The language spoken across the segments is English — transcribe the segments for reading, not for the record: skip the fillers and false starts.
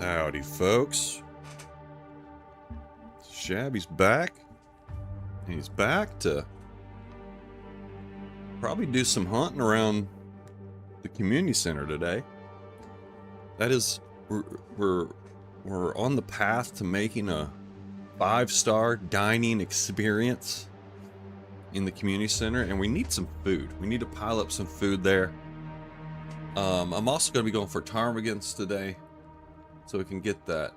Howdy, folks. Shabby's back. He's back to probably do some hunting around the community center today. That is, we're on the path to making a 5-star dining experience in the community center, and we need some food. We need to pile up some food there. I'm also going to be going for ptarmigans today, so we can get that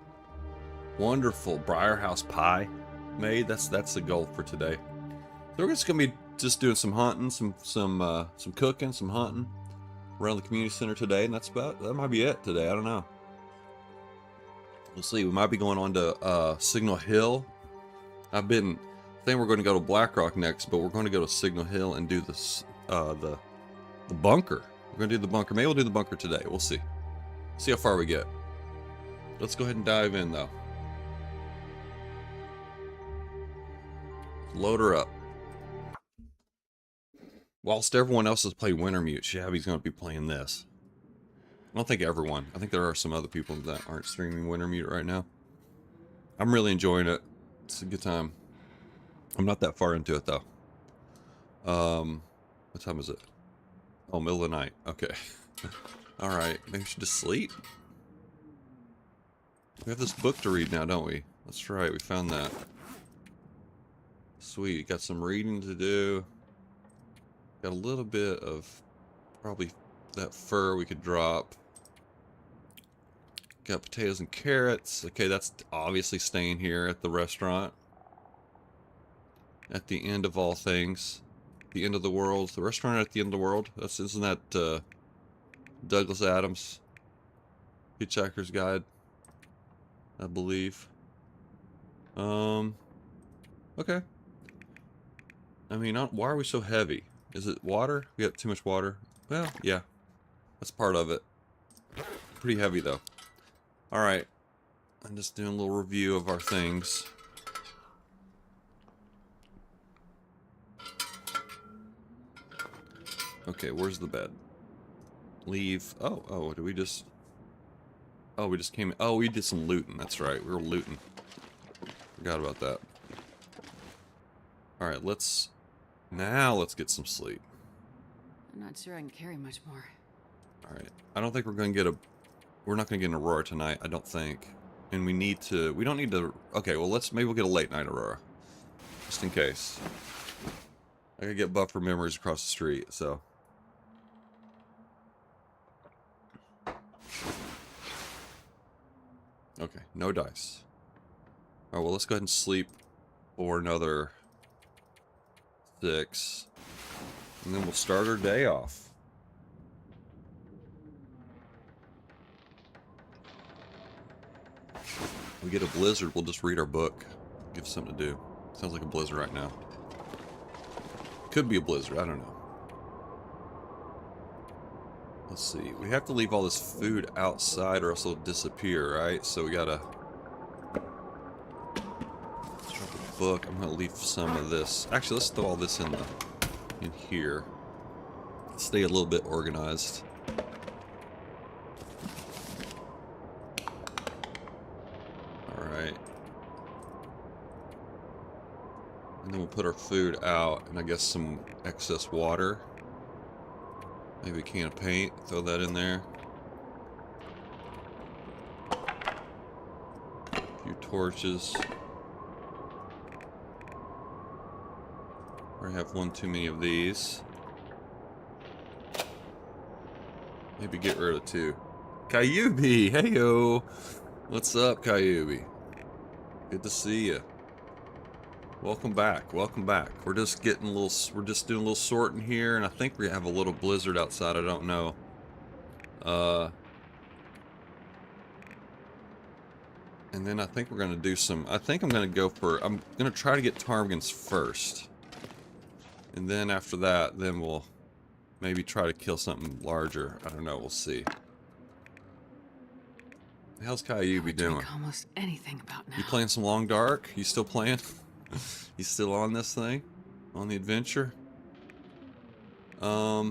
wonderful Briarhouse pie made. That's the goal for today. So we're just going to be just doing some hunting, some cooking, some hunting around the community center today, and that might be it today. I don't know. We'll see. We might be going on to Signal Hill. I've been saying we're going to go to Blackrock next, but we're going to go to Signal Hill and do this the bunker. We're going to do the bunker. Maybe we'll do the bunker today. We'll see. See how far we get. Let's go ahead and dive in, though. Load her up. Whilst everyone else has played Wintermute, Shabby's going to be playing this. I don't think everyone. I think there are some other people that aren't streaming Wintermute right now. I'm really enjoying it. It's a good time. I'm not that far into it, though. What time is it? Oh, middle of the night. Okay. Alright, maybe we should just sleep? We have this book to read now, don't we? That's right, we found that. Sweet, got some reading to do. Got a little bit of probably that fur we could drop. Got potatoes and carrots. Okay, that's obviously staying here at the restaurant. At the end of all things. The end of the world. The restaurant at the end of the world. Isn't that Douglas Adams' Hitchhiker's Guide? I believe. Okay. I mean, why are we so heavy? Is it water? We got too much water? Well, yeah. That's part of it. Pretty heavy, though. Alright. I'm just doing a little review of our things. Okay, where's the bed? Leave. Oh, did we just... Oh, we just came in. Oh, we did some looting. That's right. We were looting. Forgot about that. Alright, now let's get some sleep. I'm not sure I can carry much more. Alright. I don't think we're going to get we're not going to get an Aurora tonight, I don't think. And we don't need to... Okay, well, maybe we'll get a late night Aurora. Just in case. I gotta get buffer memories across the street, so... Okay, no dice. Alright, well, let's go ahead and sleep for another 6. And then we'll start our day off. If we get a blizzard, we'll just read our book. Give us something to do. Sounds like a blizzard right now. Could be a blizzard, I don't know. Let's see. We have to leave all this food outside or else it'll disappear, right? So we gotta... Drop a book. I'm gonna leave some of this. Actually, let's throw all this in here. Stay a little bit organized. Alright. And then we'll put our food out, and I guess some excess water. Maybe a can of paint, throw that in there. A few torches. I have one too many of these. Maybe get rid of 2. Kyubi! Heyo! What's up, Kyubi? Good to see you. Welcome back. Welcome back. We're just doing a little sorting here, and I think we have a little blizzard outside. I don't know. And then I think we're gonna do I think I'm gonna try to get ptarmigans first. And then after that, then we'll maybe try to kill something larger. I don't know, we'll see. How's Kyubi doing? Almost anything about now. You playing some Long Dark? You still playing? You still on this thing? On the adventure? Yeah,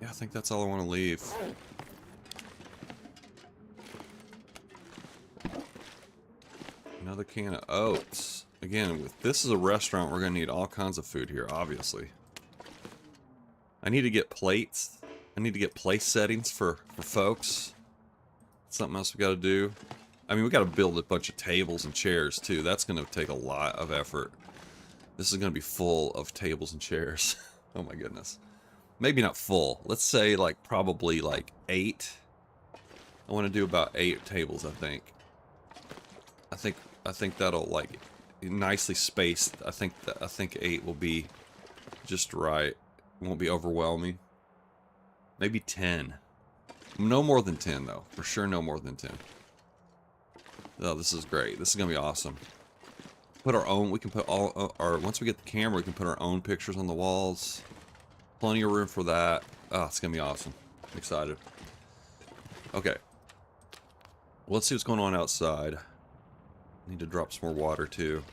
I think that's all I want to leave. Another can of oats. Again, if this is a restaurant, we're going to need all kinds of food here, obviously. I need to get plates. I need to get place settings for folks. Something else we got to do. I mean, we got to build a bunch of tables and chairs, too. That's going to take a lot of effort. This is going to be full of tables and chairs. Oh, my goodness. Maybe not full. Let's say, like, probably, like, 8. I want to do about 8 tables, I think. I think that'll, like, nicely spaced. I think 8 will be just right. Won't be overwhelming. Maybe 10. No more than 10, though. For sure, no more than 10. Oh, this is great. This is gonna be awesome. Put our own. We can put all our. Once we get the camera, we can put our own pictures on the walls. Plenty of room for that. Oh, it's gonna be awesome. I'm excited. Okay. Let's see what's going on outside. Need to drop some more water too.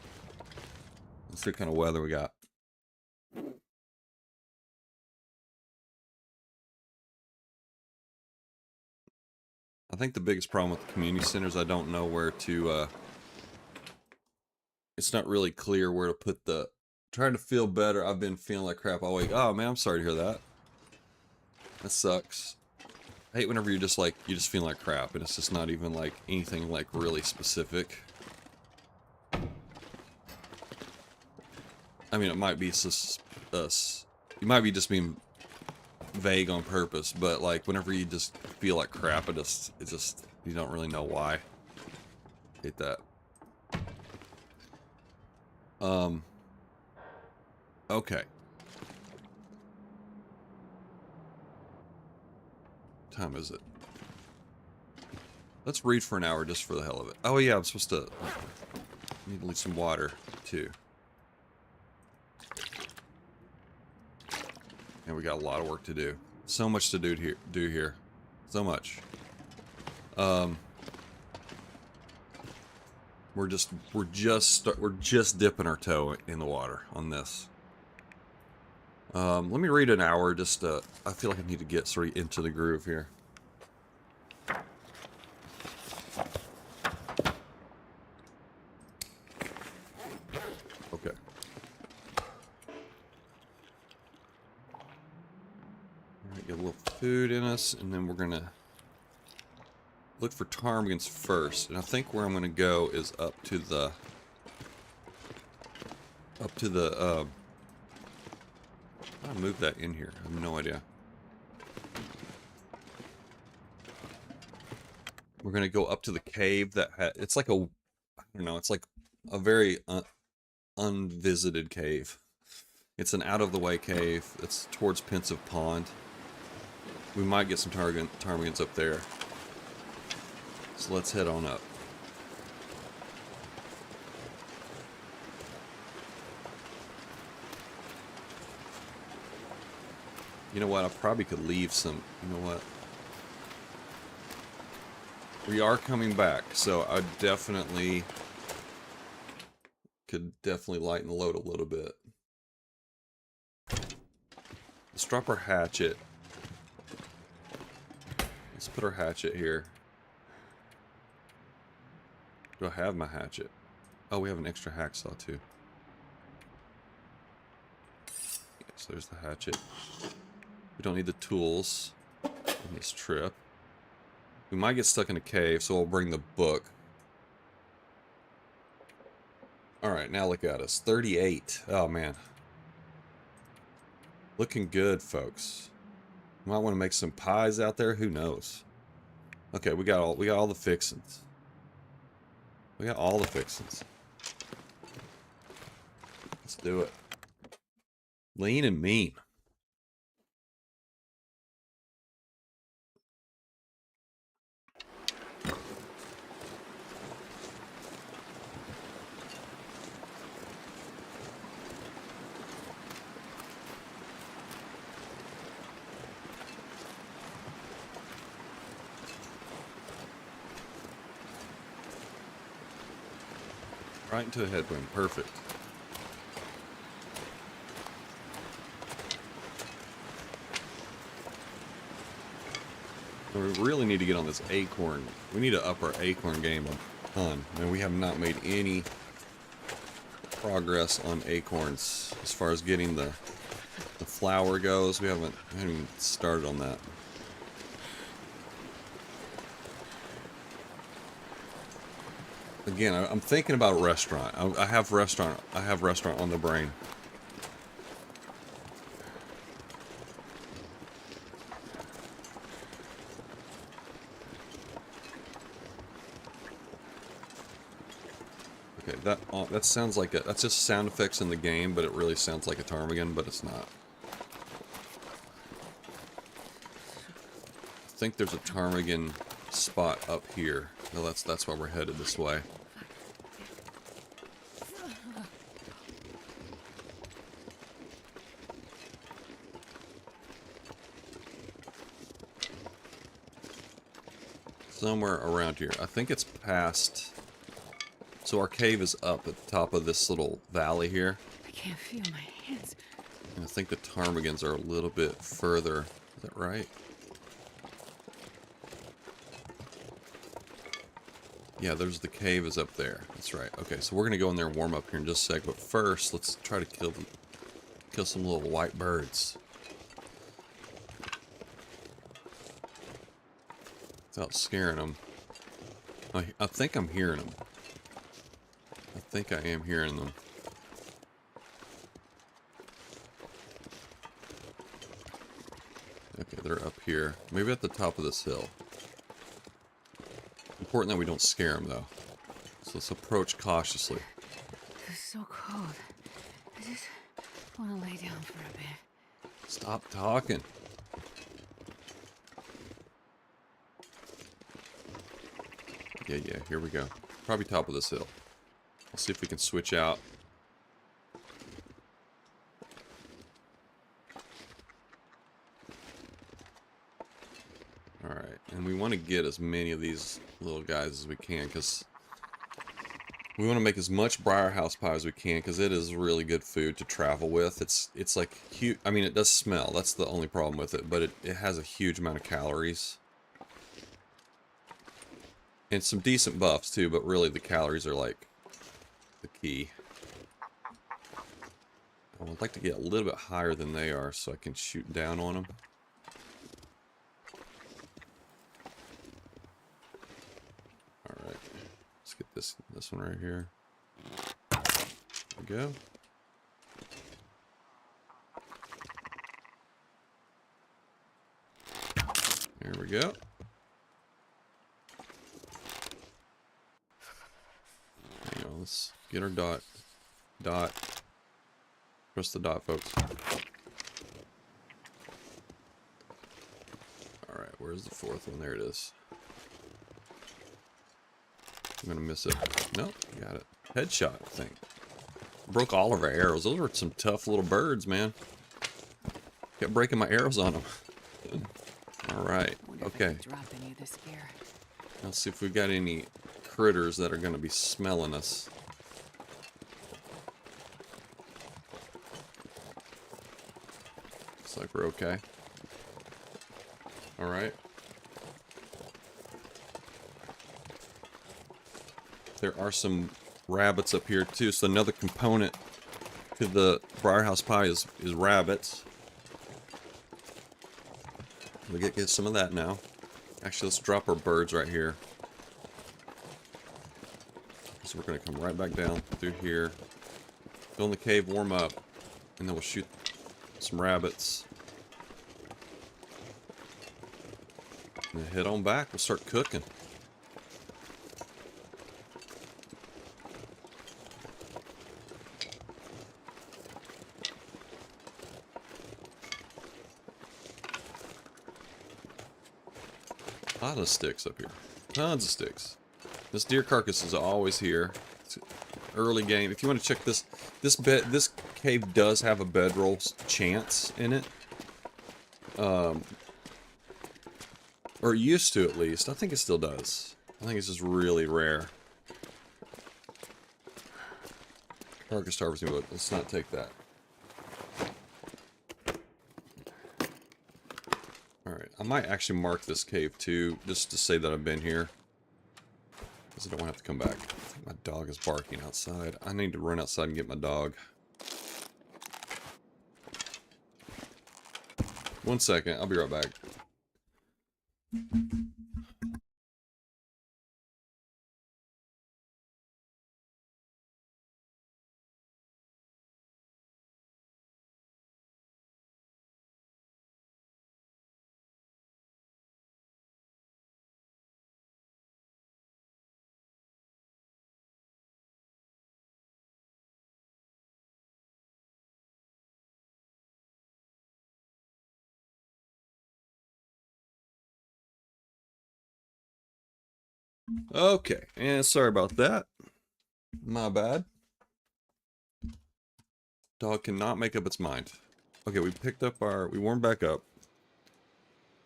Let's see what kind of weather we got. I think the biggest problem with the community centers, I don't know where to, it's not really clear where to put the, trying to feel better. I've been feeling like crap all week. Oh man, I'm sorry to hear that. That sucks. I hate whenever you're just like, you just feel like crap and it's just not even like anything like really specific. I mean, it might be you might be just being vague on purpose, but like whenever you just feel like crap, it just you don't really know why. Hate that. Okay. What time is it? Let's read for an hour just for the hell of it. Oh yeah, I'm supposed to need to leave some water too. And we got a lot of work to do. So much to do here. So much. We're just dipping our toe in the water on this. Let me read an hour. Just I feel like I need to get sort of into the groove here. Okay. Get a little food in us, and then we're gonna look for ptarmigans first. And I think where I'm gonna go is up to the I'll move that in here. I have no idea. We're gonna go up to the cave that it's like I don't know, it's like a very unvisited cave. It's an out-of-the-way cave. It's towards Pensive Pond. We might get some ptarmigans up there. So let's head on up. You know what? I probably could leave some. You know what? We are coming back, so I could definitely lighten the load a little bit. Let's drop our hatchet. Let's put our hatchet here. Do I have my hatchet? Oh, we have an extra hacksaw too. Yes, there's the hatchet. We don't need the tools on this trip. We might get stuck in a cave, so we'll bring the book. Alright, now look at us. 38. Oh, man. Looking good, folks. Might want to make some pies out there. Who knows? Okay, we got all the fixins'. We got all the fixins'. Let's do it. Lean and mean. Right into a headwind. Perfect. We really need to get on this acorn. We need to up our acorn game ton. And we have not made any progress on acorns as far as getting the flour goes. We haven't even started on that. Again, I'm thinking about a restaurant. I have restaurant on the brain. Okay, that sounds like that's just sound effects in the game, but it really sounds like a ptarmigan, but it's not. I think there's a ptarmigan spot up here. No, that's why we're headed this way. Somewhere around here. I think it's past. So our cave is up at the top of this little valley here. I can't feel my hands. And I think the ptarmigans are a little bit further. Is that right? Yeah, there's the cave is up there. That's right. Okay, so we're gonna go in there and warm up here in just a sec. But first, let's try to kill some little white birds without scaring them. I think I'm hearing them. I think I am hearing them. Okay, they're up here. Maybe at the top of this hill. Important that we don't scare them, though. So let's approach cautiously. It's so cold. I just want to lay down for a bit. Stop talking. Yeah, here we go. Probably top of this hill. Let's see if we can switch out. Alright, and we want to get as many of these little guys as we can, because we want to make as much briar house pie as we can, because it is really good food to travel with. It's like huge. I mean, it does smell. That's the only problem with it, but it has a huge amount of calories. And some decent buffs too, but really the calories are like the key. I would like to get a little bit higher than they are so I can shoot down on them. Alright, let's get this one right here. There we go. There we go. Hang on, let's get our dot. Dot. Press the dot, folks. Alright, where's the fourth one? There it is. I'm gonna miss it. Nope, got it. Headshot, I think. Broke all of our arrows. Those were some tough little birds, man. Kept breaking my arrows on them. Alright, okay. Drop any of this gear. Let's see if we've got any critters that are gonna be smelling us. Looks like we're okay. Alright. There are some rabbits up here too, so another component to the Briarhouse Pie is rabbits. We get some of that now. Actually, let's drop our birds right here. So we're gonna come right back down through here, go in the cave, warm up, and then we'll shoot some rabbits. And then head on back. We'll start cooking. A lot of sticks up here. Tons of sticks. This deer carcass is always here. It's early game. If you want to check this, this cave does have a bedroll chance in it. Or it used to, at least. I think it still does. I think it's just really rare. Carcass harvesting wood. Let's not take that. Alright, I might actually mark this cave too, just to say that I've been here. Because I don't want to have to come back. I think my dog is barking outside. I need to run outside and get my dog. 1 second, I'll be right back. Okay, and sorry about that. My bad. Dog cannot make up its mind. Okay, we picked up our... We warmed back up.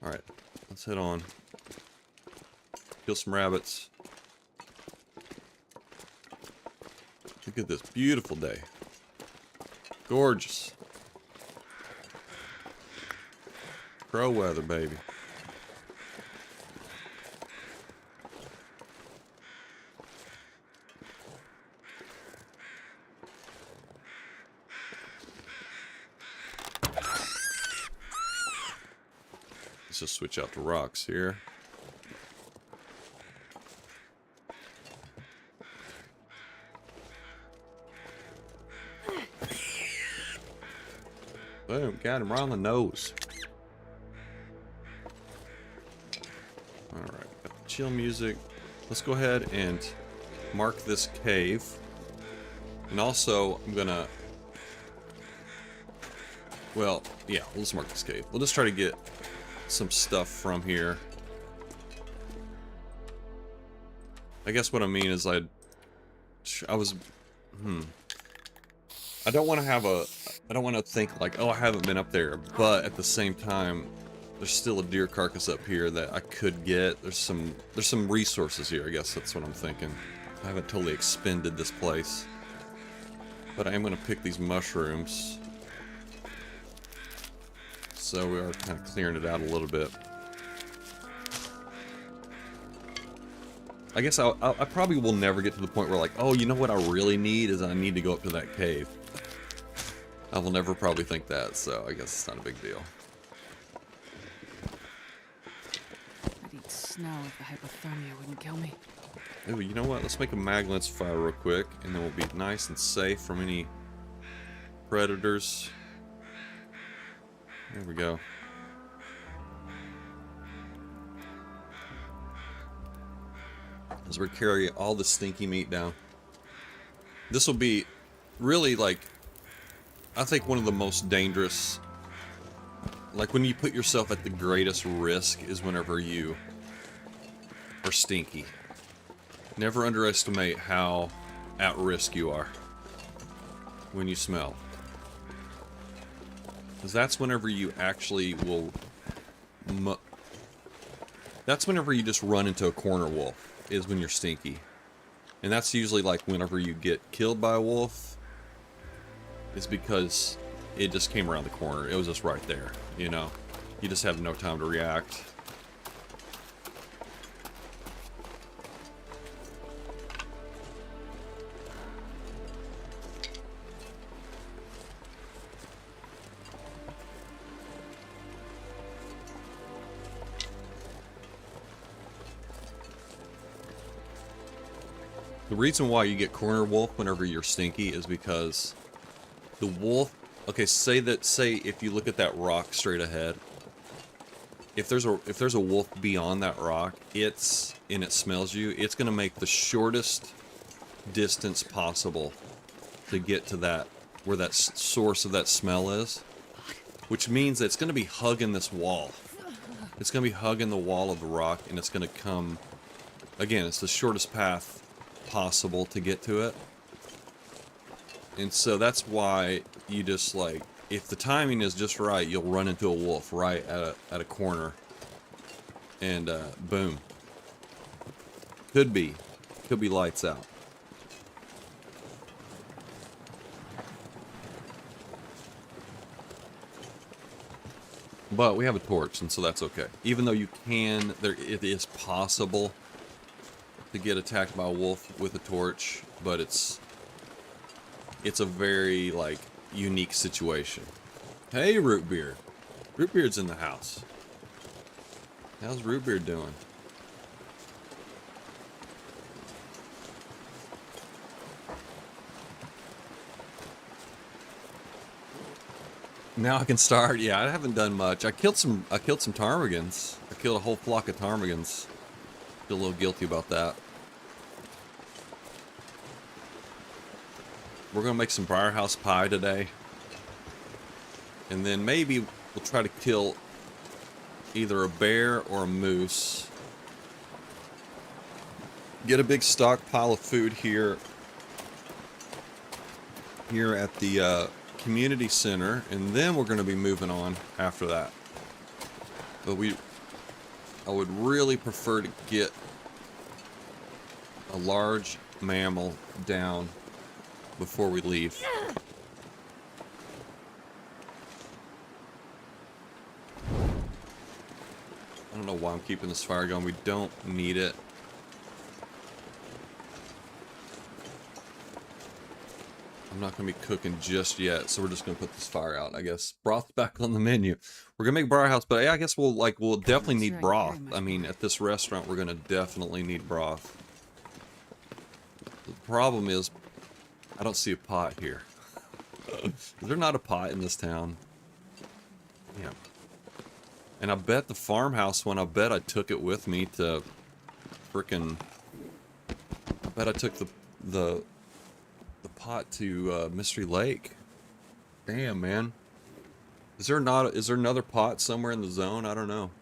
Alright, let's head on. Kill some rabbits. Look at this beautiful day. Gorgeous. Crow weather, baby. Let's just switch out to rocks here. Boom, got him right on the nose. Alright, got the chill music. Let's go ahead and mark this cave. And also, I'm gonna... Well, yeah, we'll just mark this cave. We'll just try to get some stuff from here. I guess what I mean is I don't want to have a... I don't want to think like, oh, I haven't been up there. But at the same time, there's still a deer carcass up here that I could get. There's some resources here, I guess that's what I'm thinking. I haven't totally expended this place. But I am going to pick these mushrooms. So we are kind of clearing it out a little bit. I guess I probably will never get to the point where like, oh, you know what I really need is I need to go up to that cave. I will never probably think that, so I guess it's not a big deal. I'd eat snow if the hypothermia wouldn't kill me. Ooh, you know what? Let's make a mag lens fire real quick, and then we'll be nice and safe from any predators. There we go. As we carry all the stinky meat down. This will be really like, I think one of the most dangerous, like when you put yourself at the greatest risk is whenever you are stinky. Never underestimate how at risk you are when you smell. Because that's whenever you actually will... That's whenever you just run into a corner wolf, is when you're stinky. And that's usually like whenever you get killed by a wolf, is because it just came around the corner. It was just right there, you know? You just have no time to react. The reason why you get corner wolf whenever you're stinky is because the wolf... Okay, say if you look at that rock straight ahead, if there's a wolf beyond that rock, and it smells you, it's gonna make the shortest distance possible to get to that, where that source of that smell is, which means that it's gonna be hugging this wall. It's gonna be hugging the wall of the rock, and it's gonna come, again, it's the shortest path possible to get to it. And so that's why you just like, if the timing is just right, you'll run into a wolf right at a corner, and boom. Could be lights out. But we have a torch, and so that's okay. Even though it is possible to get attacked by a wolf with a torch, but it's a very, like, unique situation. Hey, Rootbeard. Rootbeard's in the house. How's Rootbeard doing? Now I can start. Yeah, I haven't done much. I killed some ptarmigans. I killed a whole flock of ptarmigans. Feel a little guilty about that. We're gonna make some Briarhouse pie today. And then maybe we'll try to kill either a bear or a moose. Get a big stockpile of food here at the community center, and then we're going to be moving on after that. But I would really prefer to get a large mammal down before we leave. I don't know why I'm keeping this fire going. We don't need it. I'm not going to be cooking just yet, so we're just going to put this fire out, I guess. Broth's back on the menu. We're going to make Briarhouse, but yeah, I guess we'll definitely need broth. I mean, at this restaurant, we're going to definitely need broth. The problem is, I don't see a pot here. Is there not a pot in this town? Yeah. And I bet the farmhouse one, I bet I took it with me to frickin'... I bet I took the pot to Mystery Lake. Damn, man. Is there another pot somewhere in the zone? I don't know.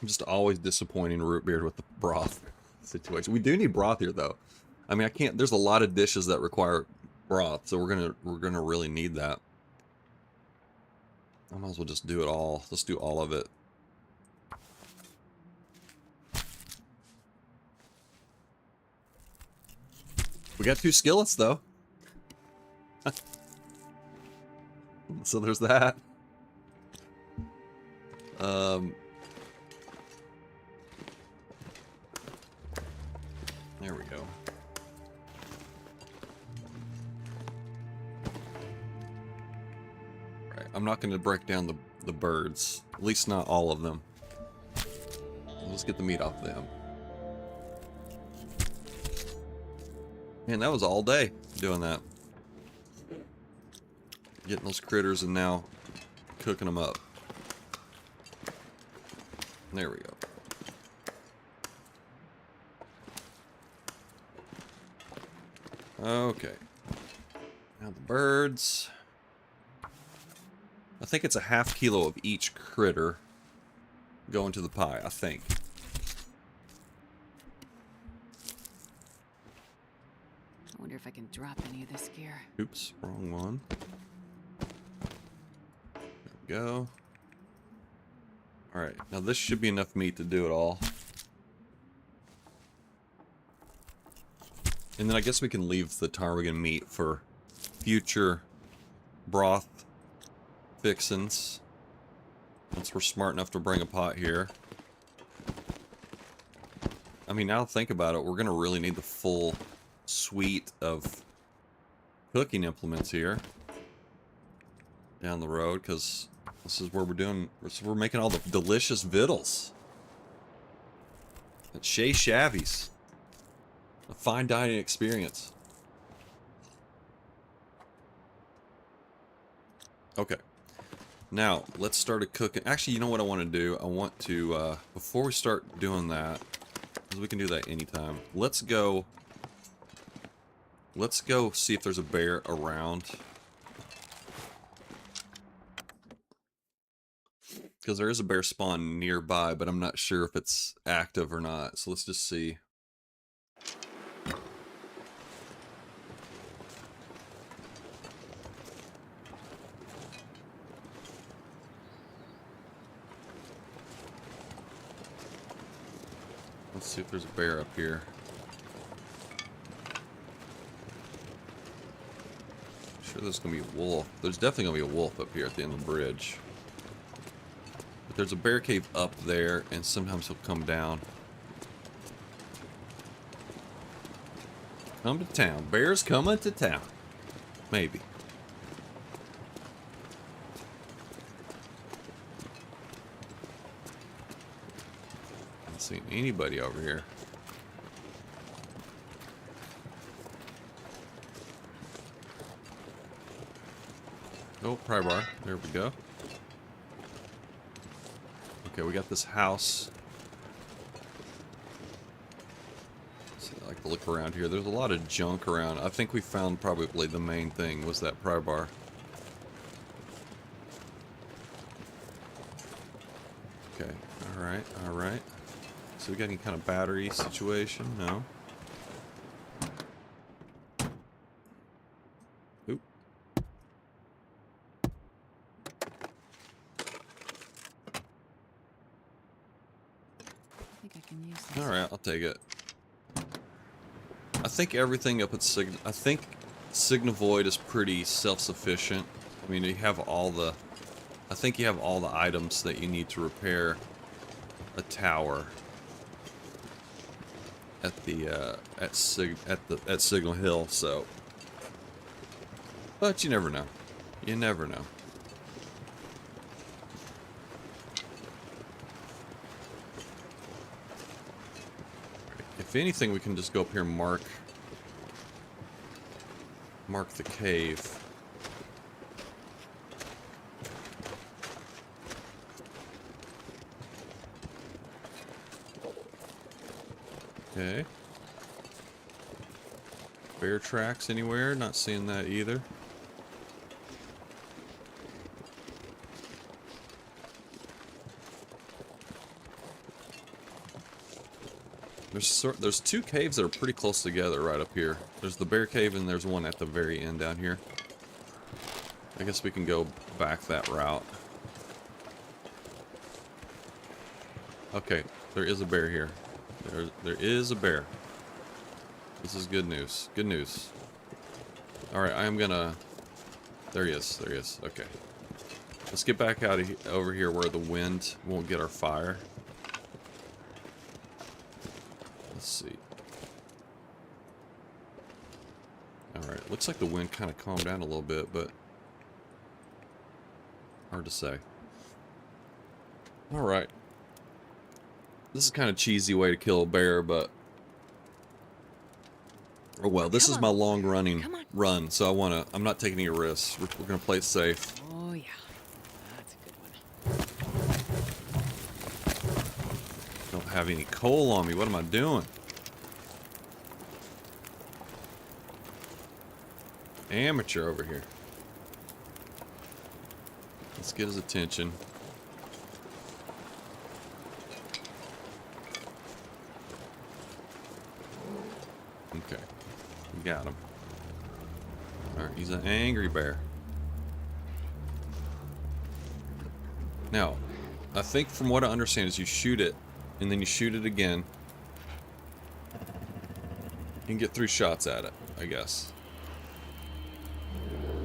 I'm just always disappointing Rootbeard with the broth situation. We do need broth here, though. I mean, I can't. There's a lot of dishes that require broth, so we're gonna really need that. I might as well just do it all. Let's do all of it. We got 2 skillets, though. So there's that. There we go. Right, I'm not going to break down the birds. At least not all of them. Let's get the meat off them. Man, that was all day doing that. Getting those critters and now cooking them up. There we go. Okay. Now the birds. I think it's a ½ kilo of each critter going to the pie, I think. I wonder if I can drop any of this gear. Oops, wrong one. There we go. Alright, now this should be enough meat to do it all. And then I guess we can leave the ptarmigan meat for future broth fixins. Once we're smart enough to bring a pot here. I mean, now think about it, we're going to really need the full suite of cooking implements here down the road, because this is where we're making all the delicious vittles at Shabby's. A fine dining experience. Okay. Now, let's start cooking. Actually, you know what I want to do? I want to, before we start doing that, because we can do that anytime, let's go see if there's a bear around. Because there is a bear spawn nearby, but I'm not sure if it's active or not. So let's just see. Let's see if there's a bear up here. sure there's gonna be a wolf. There's definitely gonna be a wolf up here at the end of the bridge. But there's a bear cave up there, and sometimes he'll come down. Come to town. Bears coming to town. Maybe. Haven't seen anybody over here. Oh, pry bar. There we go. Okay, we got this house. So I like to look around here. There's a lot of junk around. I think we found probably the main thing was that pry bar. Okay, alright, alright. So we got any kind of battery situation? No. Oop. I think I can use this. Alright, I'll take it. I think everything up at I think Signavoid is pretty self-sufficient. I mean, you have all the... I think you have all the items that you need to repair a tower at the at Signal Hill, so... But you never know. You never know. If anything, we can just go up here and mark the cave. Okay. Bear tracks anywhere? Not seeing that either. There's two caves that are pretty close together right up here. There's the bear cave and there's one at the very end down here. I guess we can go back that route. Okay, there is a bear here. There is a bear. This is good news. Good news. Alright, I am gonna... There he is. There he is. Okay. Let's get back out of over here where the wind won't get our fire. Let's see. Alright, looks like the wind kind of calmed down a little bit, but hard to say. Alright. This is kind of cheesy way to kill a bear, but... Oh well, this is my long running run, so I'm not taking any risks. We're gonna play it safe. Oh yeah, that's a good one. Don't have any coal on me. What am I doing? Amateur over here. Let's get his attention. Okay. We got him. Alright, he's an angry bear. Now, I think from what I understand is you shoot it, and then you shoot it again. You can get 3 shots at it, I guess.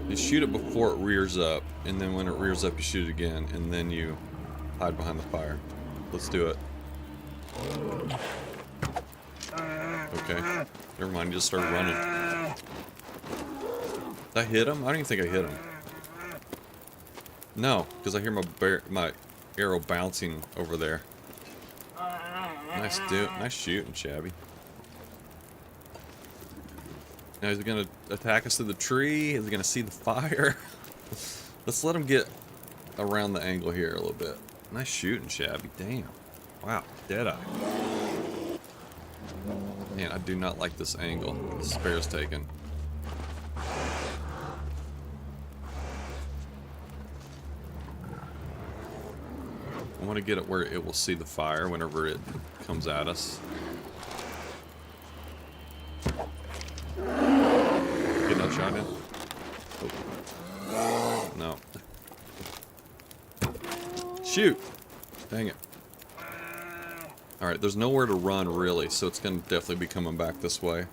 You shoot it before it rears up, and then when it rears up you shoot it again, and then you hide behind the fire. Let's do it. Okay. Never mind, you just started running. Did I hit him? I don't even think I hit him. No, because I hear my arrow bouncing over there. Nice shooting, Shabby. Now he's gonna attack us through the tree. Is he gonna see the fire? Let's let him get around the angle here a little bit. Nice shooting, Shabby. Damn. Wow, dead eye. Man, I do not like this angle this bear's taking. I want to get it where it will see the fire whenever it comes at us. Get another shot in? Oh. No. Shoot! Dang it. Alright, there's nowhere to run really, so it's gonna definitely be coming back this way.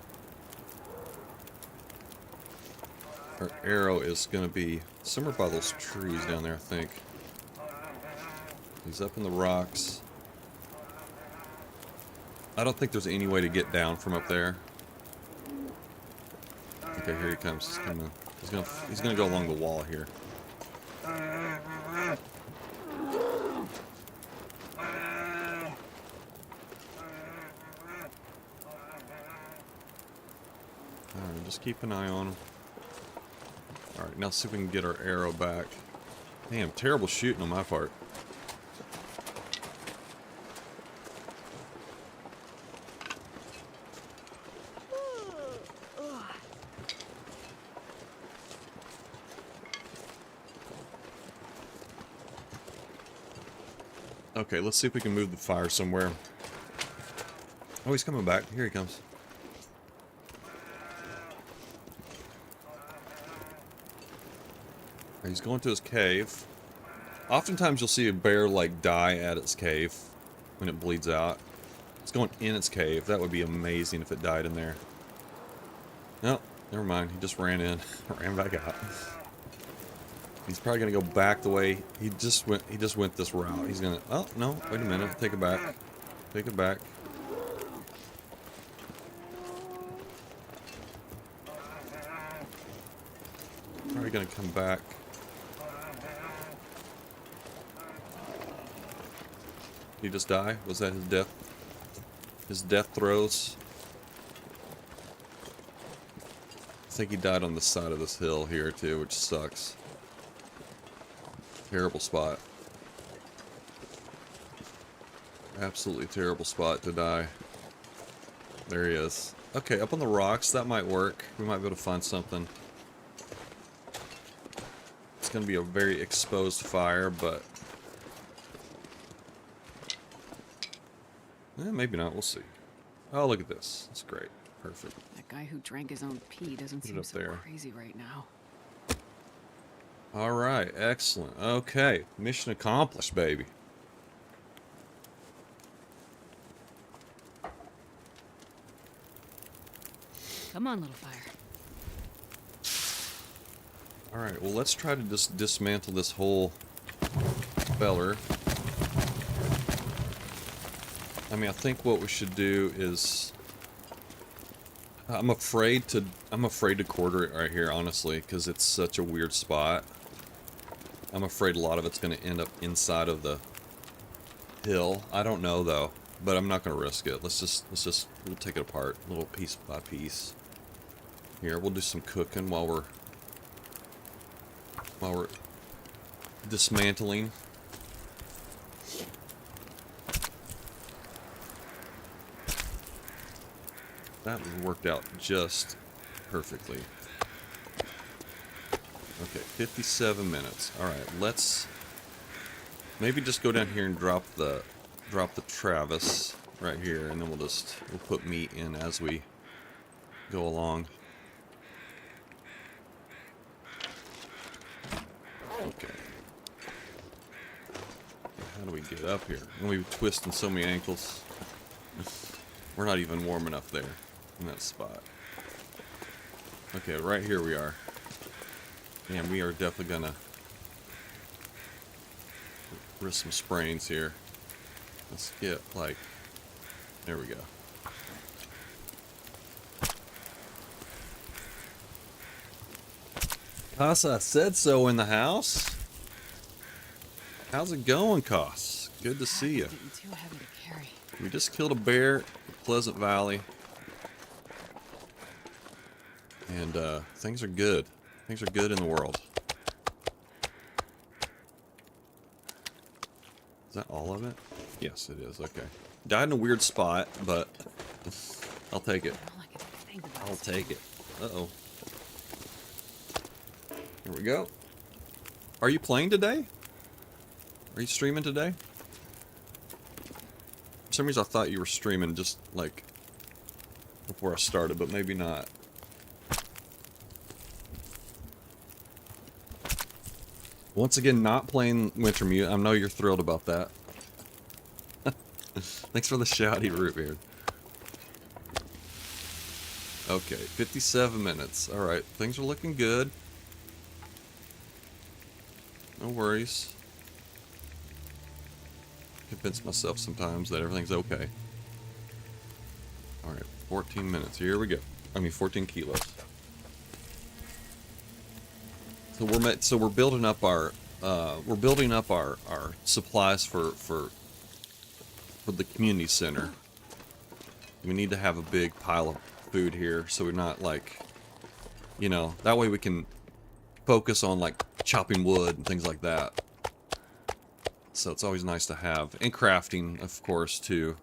our arrow is going to be somewhere by those trees down there, I think. He's up in the rocks. I don't think there's any way to get down from up there. Okay, here he comes. He's coming. He's gonna go along the wall here. Alright, just keep an eye on him. Alright, now see if we can get our arrow back. Damn, terrible shooting on my part. Okay, let's see if we can move the fire somewhere. Oh, he's coming back. Here he comes. He's going to his cave. Oftentimes you'll see a bear, like, die at its cave when it bleeds out. It's going in its cave. That would be amazing if it died in there. No, never mind. He just ran in. Ran back out. He's probably gonna go back the way he just went. He just went this route. He's gonna. Oh no! Wait a minute. Take it back. Take it back. Probably gonna come back. Did he just die? Was that his death? His death throes? I think he died on the side of this hill here too, which sucks. Terrible spot. Absolutely terrible spot to die. There he is. Okay, up on the rocks, that might work. We might be able to find something. It's going to be a very exposed fire, but... maybe not. We'll see. Oh, look at this. That's great. Perfect. That guy who drank his own pee doesn't Put it seem up so there. crazy right now. Alright, excellent. Okay, mission accomplished, baby. Come on, little fire. Alright, well let's try to just dismantle this whole feller. I mean, I think what we should do is... I'm afraid to quarter it right here, honestly, because it's such a weird spot. I'm afraid a lot of it's going to end up inside of the hill. I don't know though, but I'm not going to risk it. We'll take it apart, little piece by piece. Here, we'll do some cooking while we're dismantling. That worked out just perfectly. Okay, 57 minutes. Alright, let's maybe just go down here and drop the Travis right here, and then we'll put meat in as we go along. Okay. How do we get up here? And we're twisting so many ankles. We're not even warm enough there in that spot. Okay, right here we are. And we are definitely gonna risk some sprains here. Let's get like, there we go. Casa said so in the house. How's it going, Cos? Good to see you. Getting too heavy to carry. We just killed a bear in Pleasant Valley. And things are good. Things are good in the world. Is that all of it? Yes, it is. Okay. Died in a weird spot, but I'll take it. All I can think about I'll is take it. Uh-oh. Here we go. Are you playing today? Are you streaming today? For some reason I thought you were streaming just like before I started, but maybe not. Once again, not playing Wintermute. I know you're thrilled about that. Thanks for the shouty root beard. Okay, 57 minutes. Alright, things are looking good. No worries. Convince myself sometimes that everything's okay. Alright, 14 minutes. Here we go. I mean, 14 kilos. So we're building up our supplies for the community center. We need to have a big pile of food here, so we're not like, you know, that way we can focus on like chopping wood and things like that. So it's always nice to have, and crafting, of course, too.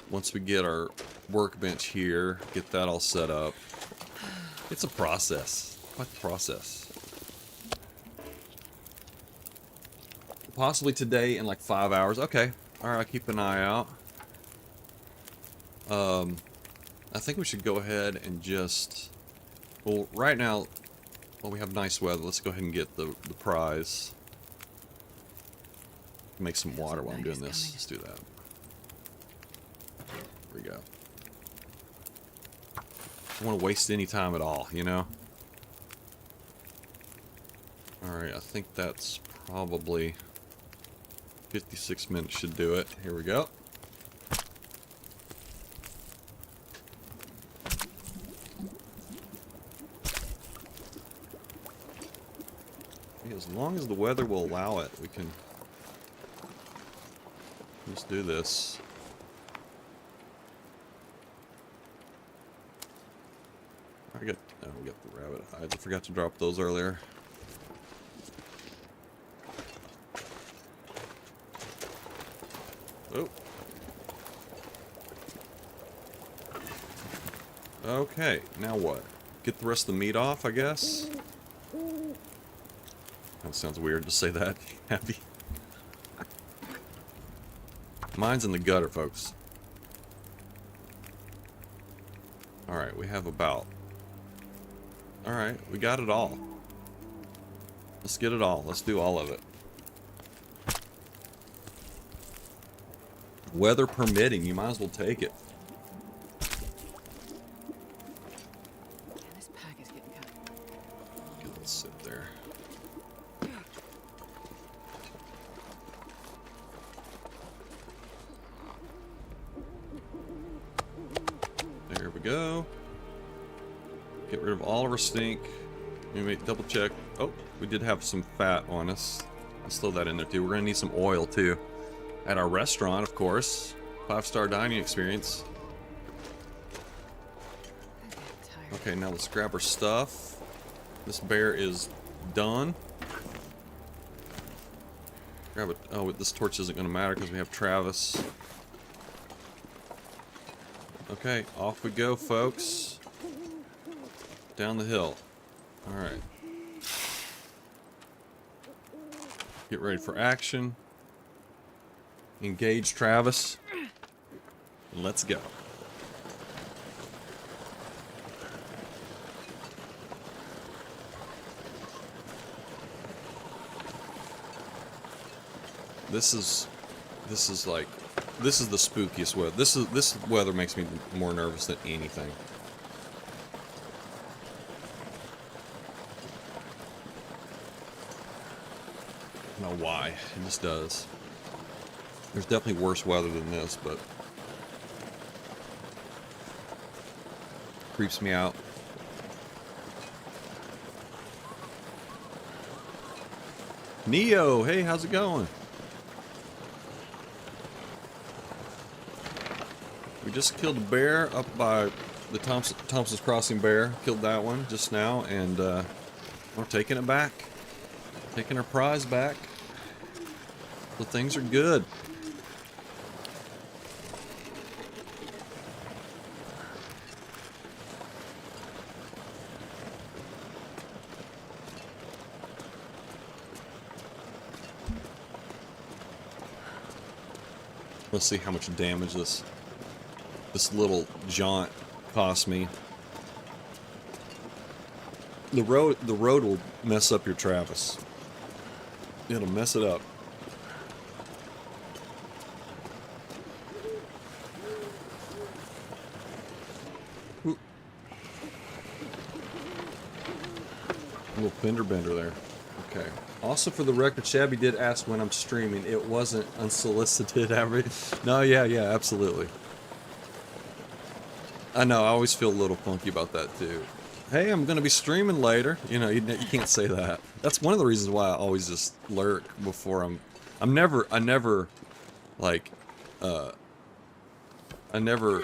Once we get our workbench here, get that all set up. It's a process, quite the process. Possibly today in like 5 hours. Okay, all right, I'll keep an eye out. I think we should go ahead and just, well, right now, well, we have nice weather. Let's go ahead and get the prize. Make some water while I'm doing this. Let's do that. There we go. I don't want to waste any time at all, you know? Alright, I think that's probably 56 minutes should do it. Here we go. As long as the weather will allow it, we can just do this. We got the rabbit hides. I forgot to drop those earlier. Oh. Okay, now what? Get the rest of the meat off, I guess? That sounds weird to say that. Happy. Mine's in the gutter, folks. Alright, we have about... Alright, we got it all. Let's get it all. Let's do all of it. Weather permitting, you might as well take it. Yeah, this pack is getting kind of... Okay, let's sit there. There we go. Get rid of all of our stink. Let me double check. Oh, we did have some fat on us. Let's throw that in there too. We're gonna need some oil too. At our restaurant, of course. 5-star dining experience. Okay, now let's grab our stuff. This bear is done. Grab it. Oh, this torch isn't gonna matter because we have Travis. Okay, off we go, folks. Down the hill. Alright. Get ready for action. Engage Travis. And let's go. This is the spookiest weather. This weather makes me more nervous than anything. I don't know why. It just does. There's definitely worse weather than this, but creeps me out. Neo, hey, how's it going? We just killed a bear up by the Thompson's Crossing bear. Killed that one just now, and we're taking it back. Taking our prize back. So things are good. Let's see how much damage this little jaunt cost me. The road will mess up your Travis. It'll mess it up. A little fender bender there. Okay. Also, for the record, Shabby did ask when I'm streaming. It wasn't unsolicited. No, yeah, absolutely. I know. I always feel a little funky about that too. Hey, I'm gonna be streaming later. You know, you can't say that. That's one of the reasons why I always just lurk before I never, like, I never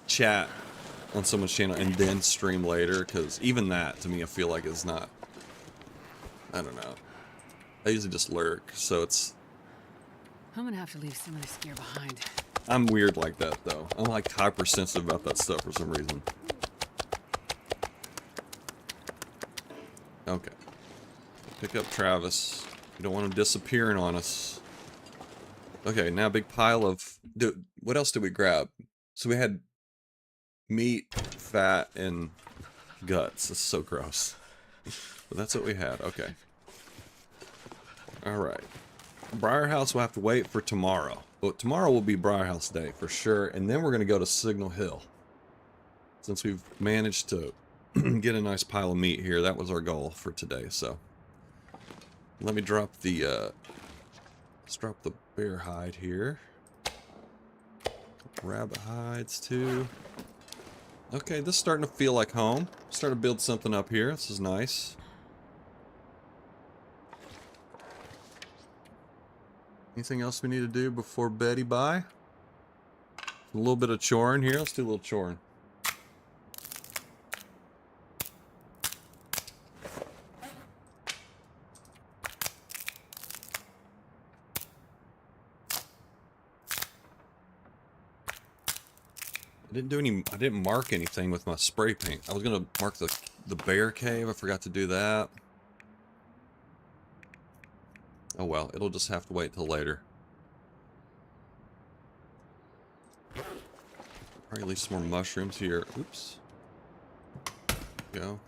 chat on someone's channel and then stream later, because even that, to me, I feel like is not, I don't know. I usually just lurk, so it's... I'm gonna have to leave some of this gear behind. I'm weird like that, though. I'm, like, hypersensitive about that stuff for some reason. Okay. Pick up Travis. We don't want him disappearing on us. Okay, now big pile of... Dude, what else did we grab? So we had meat, fat, and guts. That's so gross. But that's what we had. Okay. Alright. Briarhouse will have to wait for tomorrow. But tomorrow will be Briarhouse Day for sure. And then we're going to go to Signal Hill. Since we've managed to get a nice pile of meat here, that was our goal for today. So let me drop the let's drop the bear hide here. Rabbit hides too. Okay, this is starting to feel like home. Starting to build something up here. This is nice. Anything else we need to do before Betty bye? A little bit of choring here. Let's do a little choring. I didn't mark anything with my spray paint. I was gonna mark the bear cave. I forgot to do that. Oh well, it'll just have to wait till later. Probably leave some more mushrooms here. Oops. Go.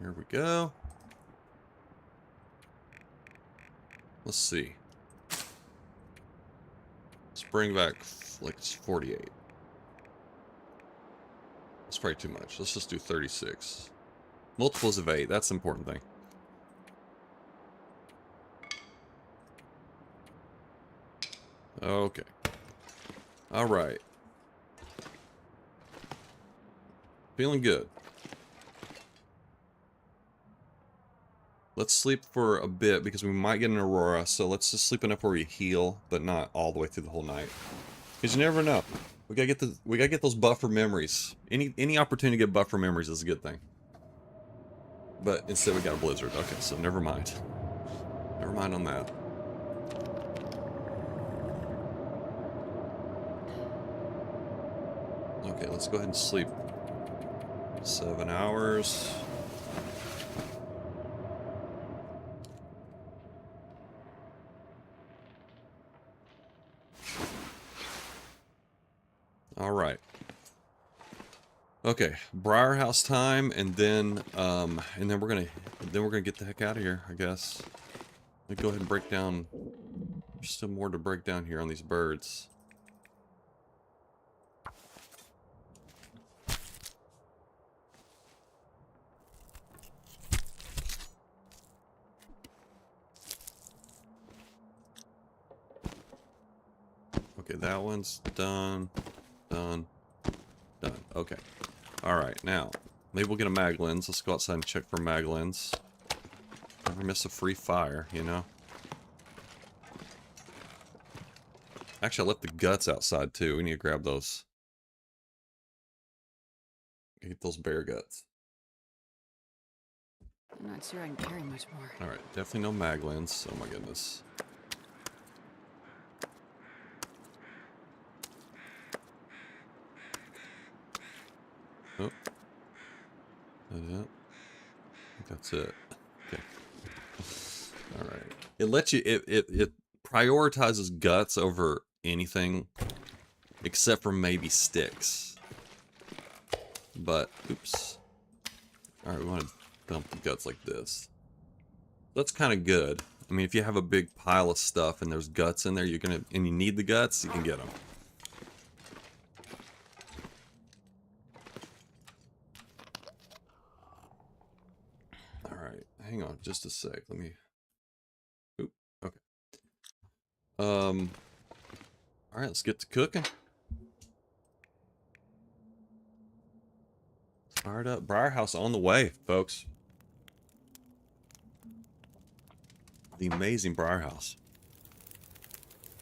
Here we go. Let's see. Let's bring back, like, 48. That's probably too much. Let's just do 36. Multiples of 8. That's the important thing. Okay. Alright. Feeling good. Let's sleep for a bit because we might get an aurora, so let's just sleep enough where we heal, but not all the way through the whole night. Because you never know. We gotta get those buffer memories. Any opportunity to get buffer memories is a good thing. But instead we got a blizzard. Okay, so never mind. Never mind on that. Okay, let's go ahead and sleep. 7 hours. All right. Okay, Briarhouse time, and then we're gonna get the heck out of here, I guess. Let me go ahead and break down. There's still more to break down here on these birds. Okay, that one's done. Done. Okay. Alright, now, maybe we'll get a mag lens. Let's go outside and check for mag lens. Never miss a free fire, you know? Actually, I left the guts outside, too. We need to grab those. Get those bear guts. I'm not sure I can carry much more. Alright, definitely no mag lens. Oh my goodness. Oh. That it? I think that's it. Okay. Alright. It lets you, it prioritizes guts over anything except for maybe sticks. But, oops. Alright, we want to dump the guts like this. That's kind of good. I mean, if you have a big pile of stuff and there's guts in there, and you need the guts, you can get them. hang on just a sec. Let me. Oop. Okay. All right, let's get to cooking. Fired up. Briar House on the way, folks. The amazing Briar House.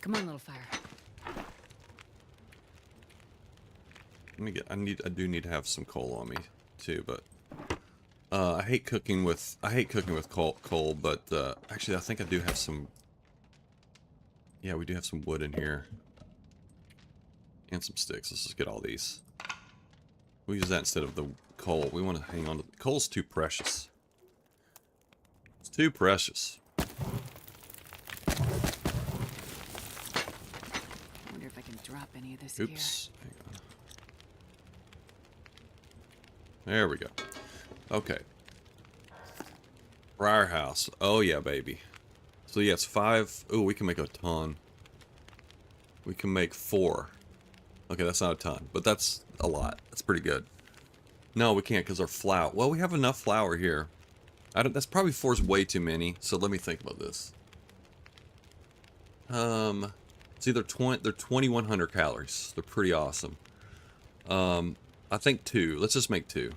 Come on, little fire. Let me get. I do need to have some coal on me too, but I hate cooking with coal. But actually, I think I do have some. Yeah, we do have some wood in here and some sticks. Let's just get all these. We'll use that instead of the coal. We want to hang on to coal's too precious. It's too precious. Wonder if I can drop any of this Oops. Hang on. There we go. Okay. Briar House. Oh yeah, baby. So yeah, it's 5. Oh, we can make a ton. We can make 4. Okay, that's not a ton, but that's a lot. That's pretty good. No, we can't because our flour. Well, we have enough flour here. That's probably 4 is way too many. So let me think about this. It's either they're 2,100 calories. They're pretty awesome. I think 2. Let's just make 2.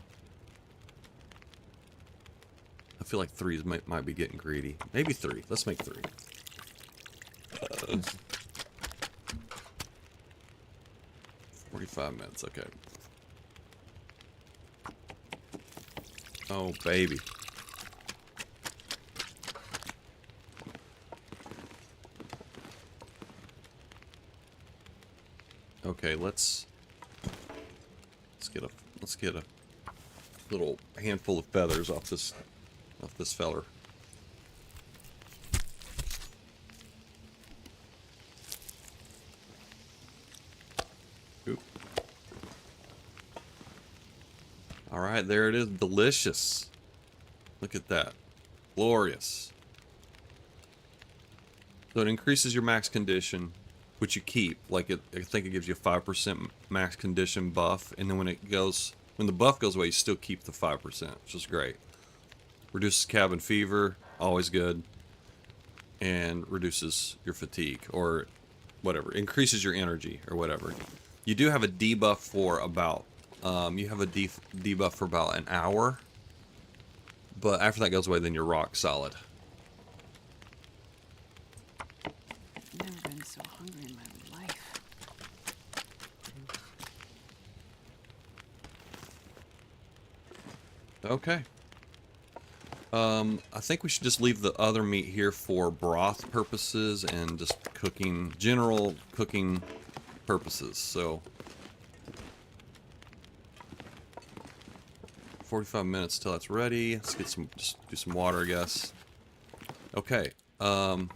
I feel like 3 might be getting greedy. Maybe 3. Let's make 3. 45 minutes. Okay. Oh, baby. Okay, let's get a little handful of feathers off this feller. Oop. All right, there it is. Delicious. Look at that. Glorious. So it increases your max condition, which you keep. Like I think it gives you a 5% max condition buff, and then when the buff goes away, you still keep the 5%, which is great. Reduces cabin fever, always good, and reduces your fatigue or whatever. Increases your energy or whatever. You do have a debuff for about debuff for about an hour, but after that goes away, then you're rock solid. I've never been so hungry in my life. Okay. I think we should just leave the other meat here for broth purposes and just general cooking purposes. So 45 minutes till it's ready. Let's get just do some water, I guess. Okay. Get some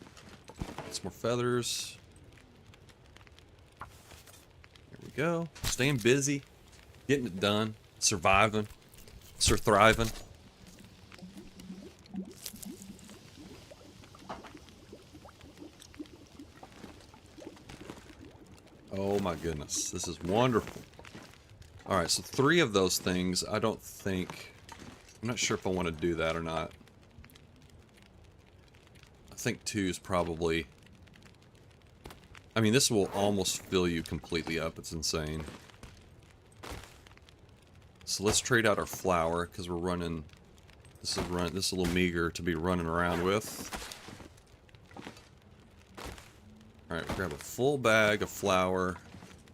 more feathers. There we go. Staying busy, getting it done, surviving, thriving. Oh my goodness, this is wonderful. Alright, so 3 of those things, I'm not sure if I want to do that or not. I think 2 is probably, I mean, this will almost fill you completely up, it's insane. So let's trade out our flour, because we're running, this is a little meager to be running around with. Alright, grab a full bag of flour.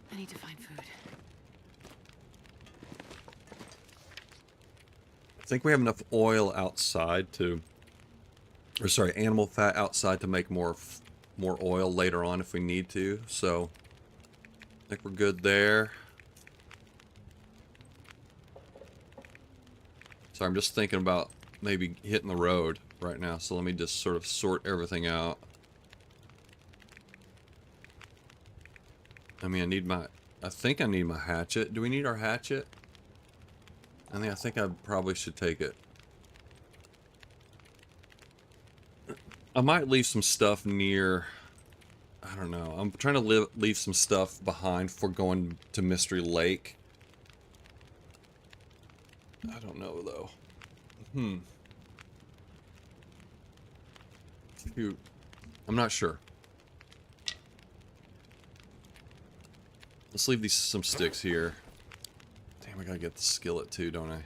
I need to find food. I think we have enough oil outside animal fat outside to make more oil later on if we need to. So, I think we're good there. So I'm just thinking about maybe hitting the road right now. So let me just sort of sort everything out. I mean, I think I need my hatchet. Do we need our hatchet? I think I probably should take it. I might leave some stuff near, I don't know. I'm trying to leave some stuff behind for going to Mystery Lake. I don't know, though. Shoot. I'm not sure. Let's leave these some sticks here. Damn, I gotta get the skillet too, don't I?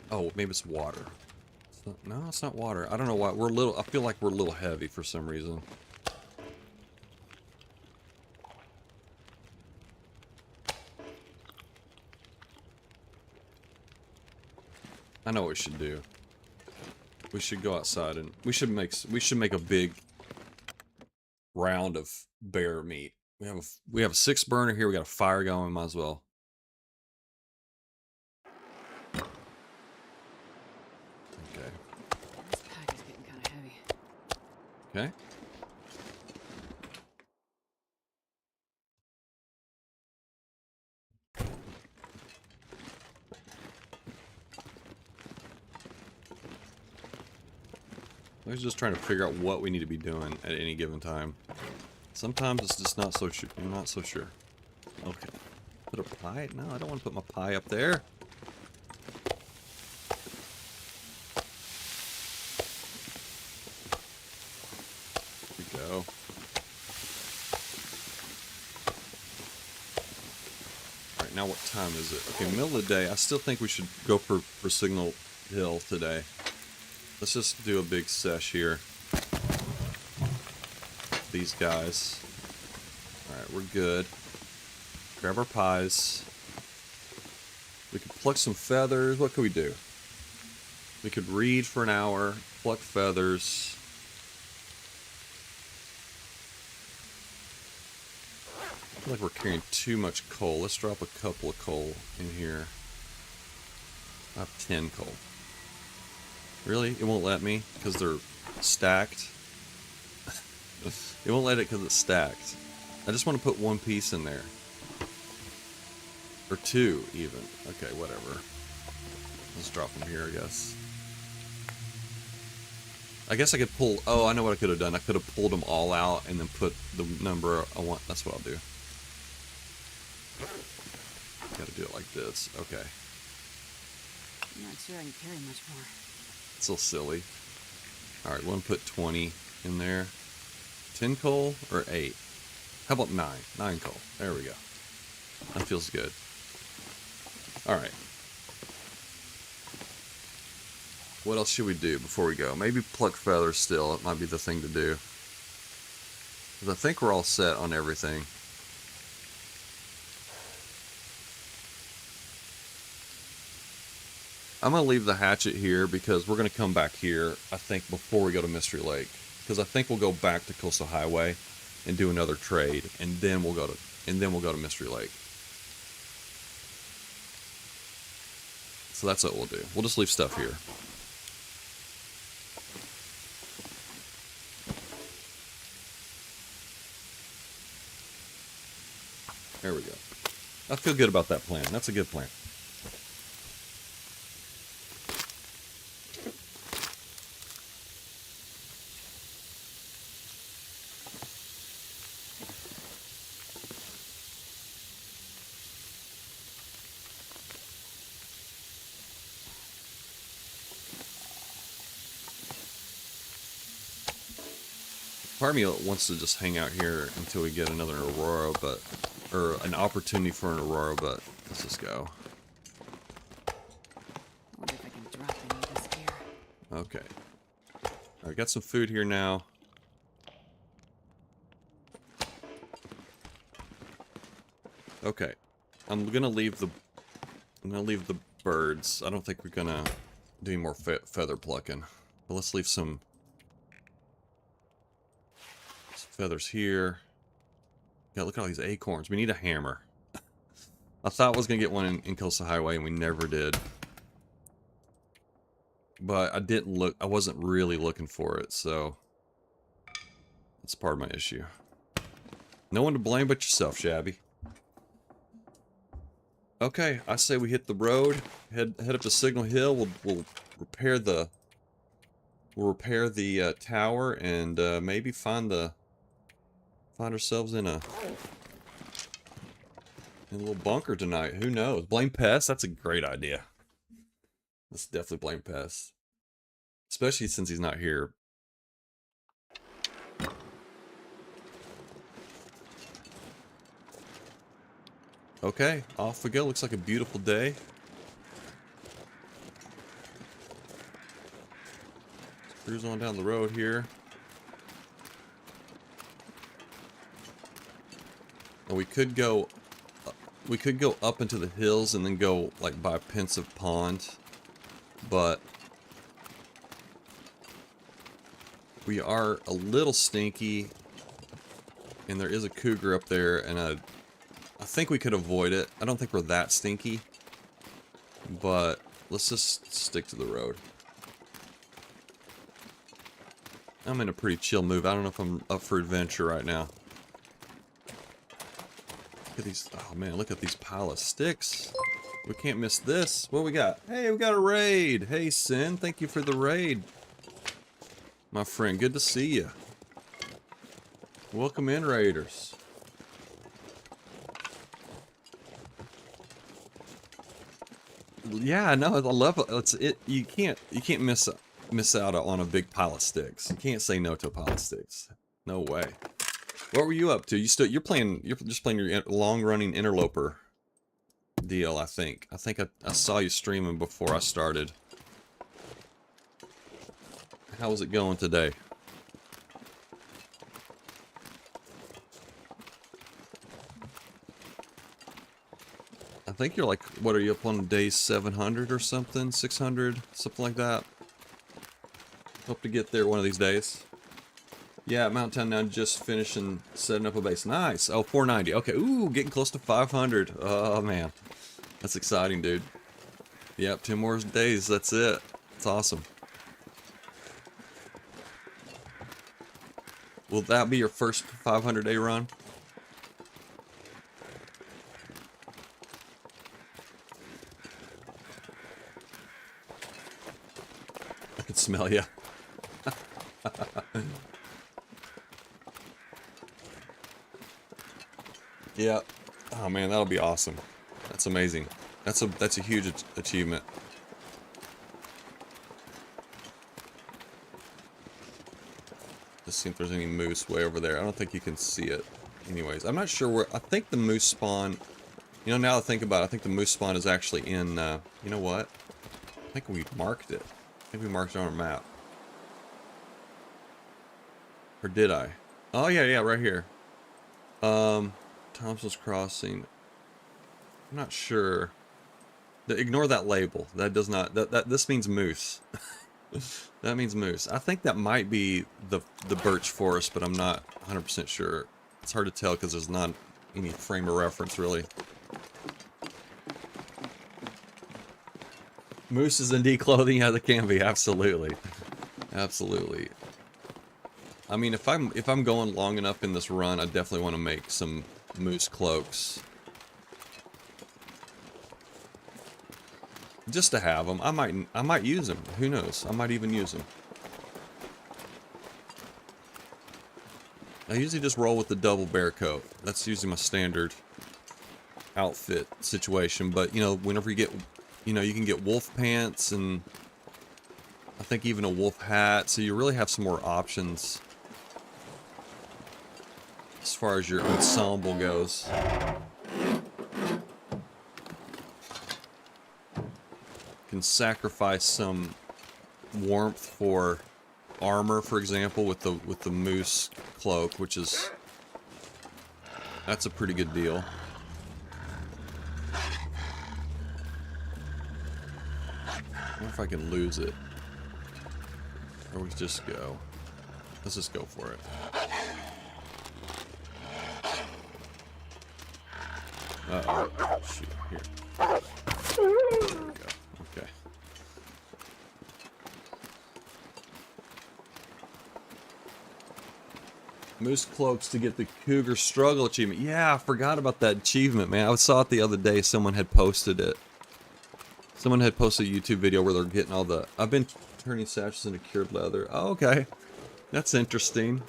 Oh, maybe it's water. No, it's not water. I don't know why. We're a little. I feel like we're a little heavy for some reason. I know what we should do. We should go outside and we should make a big round of bear meat. We have a 6 burner here. We got a fire going. Might as well. Okay. This pack is getting kind of heavy. Okay. I was just trying to figure out what we need to be doing at any given time. Sometimes it's just not so sure. You're not so sure. Okay. Put a pie? No, I don't want to put my pie up there. Here we go. Alright, now what time is it? Okay, middle of the day. I still think we should go for Signal Hill today. Let's just do a big sesh here. These guys. Alright, we're good. Grab our pies. We could pluck some feathers. What could we do? We could read for an hour, pluck feathers. I feel like we're carrying too much coal. Let's drop a couple of coal in here. I have 10 coal. Really? It won't let me because they're stacked? It won't let it because it's stacked. I just want to put one piece in there. Or 2, even. Okay, whatever. Let's drop them here, I guess. I guess I could pull... Oh, I know what I could have done. I could have pulled them all out and then put the number I want. That's what I'll do. Gotta do it like this. Okay. I'm not sure I can carry much more. It's a little silly. Alright, we'll put 20 in there. 10 coal or 8? How about 9? 9 coal. There we go. That feels good. Alright. What else should we do before we go? Maybe pluck feathers still. It might be the thing to do. Because I think we're all set on everything. I'm going to leave the hatchet here because we're going to come back here, I think, before we go to Mystery Lake. Because I think we'll go back to Coastal Highway and do another trade, and then we'll go to Mystery Lake. So that's what we'll do. We'll just leave stuff here. There we go. I feel good about that plan. That's a good plan. Part of me wants to just hang out here until we get another Aurora, or an opportunity for an Aurora, but let's just go. I wonder if I can drop any of this gear. Okay. Alright, got some food here now. Okay. I'm gonna leave the birds. I don't think we're gonna do any more feather plucking. But let's leave some feathers here. Yeah, look at all these acorns. We need a hammer. I thought I was going to get one in Coastal Highway, and we never did. But I didn't look. I wasn't really looking for it, so that's part of my issue. No one to blame but yourself, Shabby. Okay, I say we hit the road, head up to Signal Hill. We'll repair the tower, and maybe find ourselves in a little bunker tonight. Who knows? Blame pests? That's a great idea. Let's definitely blame pests. especially since he's not here. Okay, off we go. Looks like a beautiful day. Let's cruise on down the road here. And we could go up into the hills and then go like by Pensive Pond, but we are a little stinky, and there is a cougar up there, and I think we could avoid it. I don't think we're that stinky, but let's just stick to the road. I'm in a pretty chill mood. I don't know if I'm up for adventure right now. Look at these. Oh man, look at these pile of sticks. We can't miss this. What we got? Hey, we got a raid. Hey, Sin, thank you for the raid. My friend, good to see you. Welcome in, Raiders. Yeah, no, I love it. You can't miss out on a big pile of sticks. You can't say no to a pile of sticks. No way. What were you up to? You're just playing your long-running Interloper deal, I think. I saw you streaming before I started. How was it going today? I think you're like, what are you up on day 700 or something? 600? Something like that. Hope to get there one of these days. Yeah, Mountain Town now, just finishing setting up a base. Nice. Oh, 490. Okay, ooh, getting close to 500. Oh, man. That's exciting, dude. Yep, 10 more days. That's it. It's awesome. Will that be your first 500-day run? I can smell you. Yeah. Oh man, that'll be awesome. That's amazing. That's a huge achievement. Just see if there's any moose way over there. I don't think you can see it. Anyways, I'm not sure where. I think the moose spawn. You know, now that I think about it, I think the moose spawn is actually in. You know what? I think we marked it. I think we marked it on our map. Or did I? Oh yeah, right here. Thompson's Crossing. I'm not sure. Ignore that label. That does not. This means moose. That means moose. I think that might be the birch forest, but I'm not 100% sure. It's hard to tell because there's not any frame of reference really. Moose is indeed clothing. Yeah, they can be. Absolutely, absolutely. I mean, if I'm going long enough in this run, I definitely want to make some moose cloaks. Just to have them. I might use them. Who knows? I might even use them. I usually just roll with the double bear coat. That's usually my standard outfit situation. But, you know, whenever you get, you know, you can get wolf pants and I think even a wolf hat. So you really have some more options as far as your ensemble goes. Can sacrifice some warmth for armor, for example, with the moose cloak, which is that's a pretty good deal. I wonder if I can lose it, or we just go. Let's just go for it. Uh-oh. Shoot, here. There we go. Okay. Moose cloaks to get the Cougar Struggle achievement. Yeah, I forgot about that achievement, man. I saw it the other day. Someone had posted it. Someone had posted a YouTube video where they're getting all the... I've been turning satchels into cured leather. Oh, okay. That's interesting.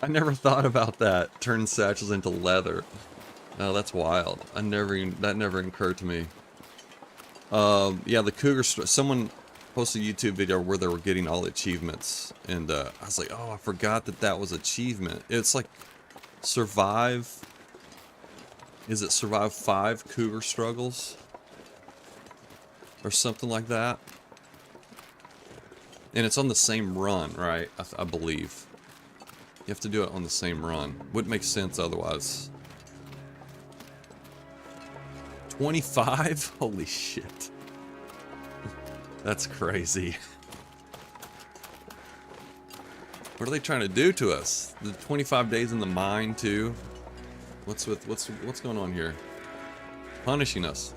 I never thought about that. Turning satchels into leather. Oh, that's wild. That never occurred to me. Yeah, the Cougar... Someone posted a YouTube video where they were getting all the achievements, and I was like, oh, I forgot that that was achievement. It's like survive. Is it survive 5 cougar struggles or something like that? And it's on the same run, right? I believe you have to do it on the same run. Wouldn't make sense otherwise. 25? Holy shit. That's crazy. What are they trying to do to us? The 25 days in the mine too? What's going on here? Punishing us.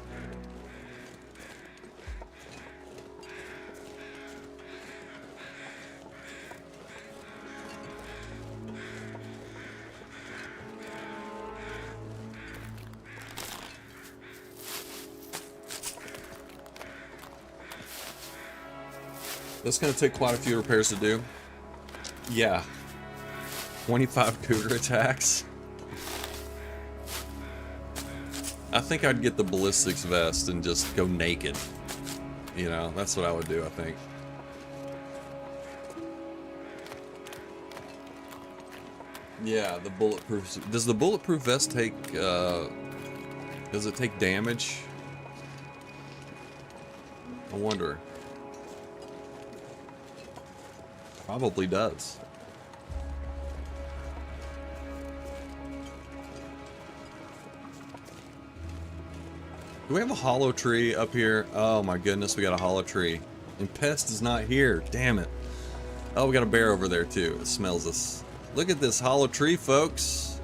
That's going to take quite a few repairs to do. Yeah. 25 cougar attacks. I think I'd get the ballistics vest and just go naked. You know, that's what I would do, I think. Yeah, the bulletproof... Does the bulletproof vest take, does it take damage? I wonder. Probably does. Do we have a hollow tree up here? Oh my goodness, we got a hollow tree. And Pest is not here. Damn it. Oh, we got a bear over there too. It smells us. Look at this hollow tree, folks.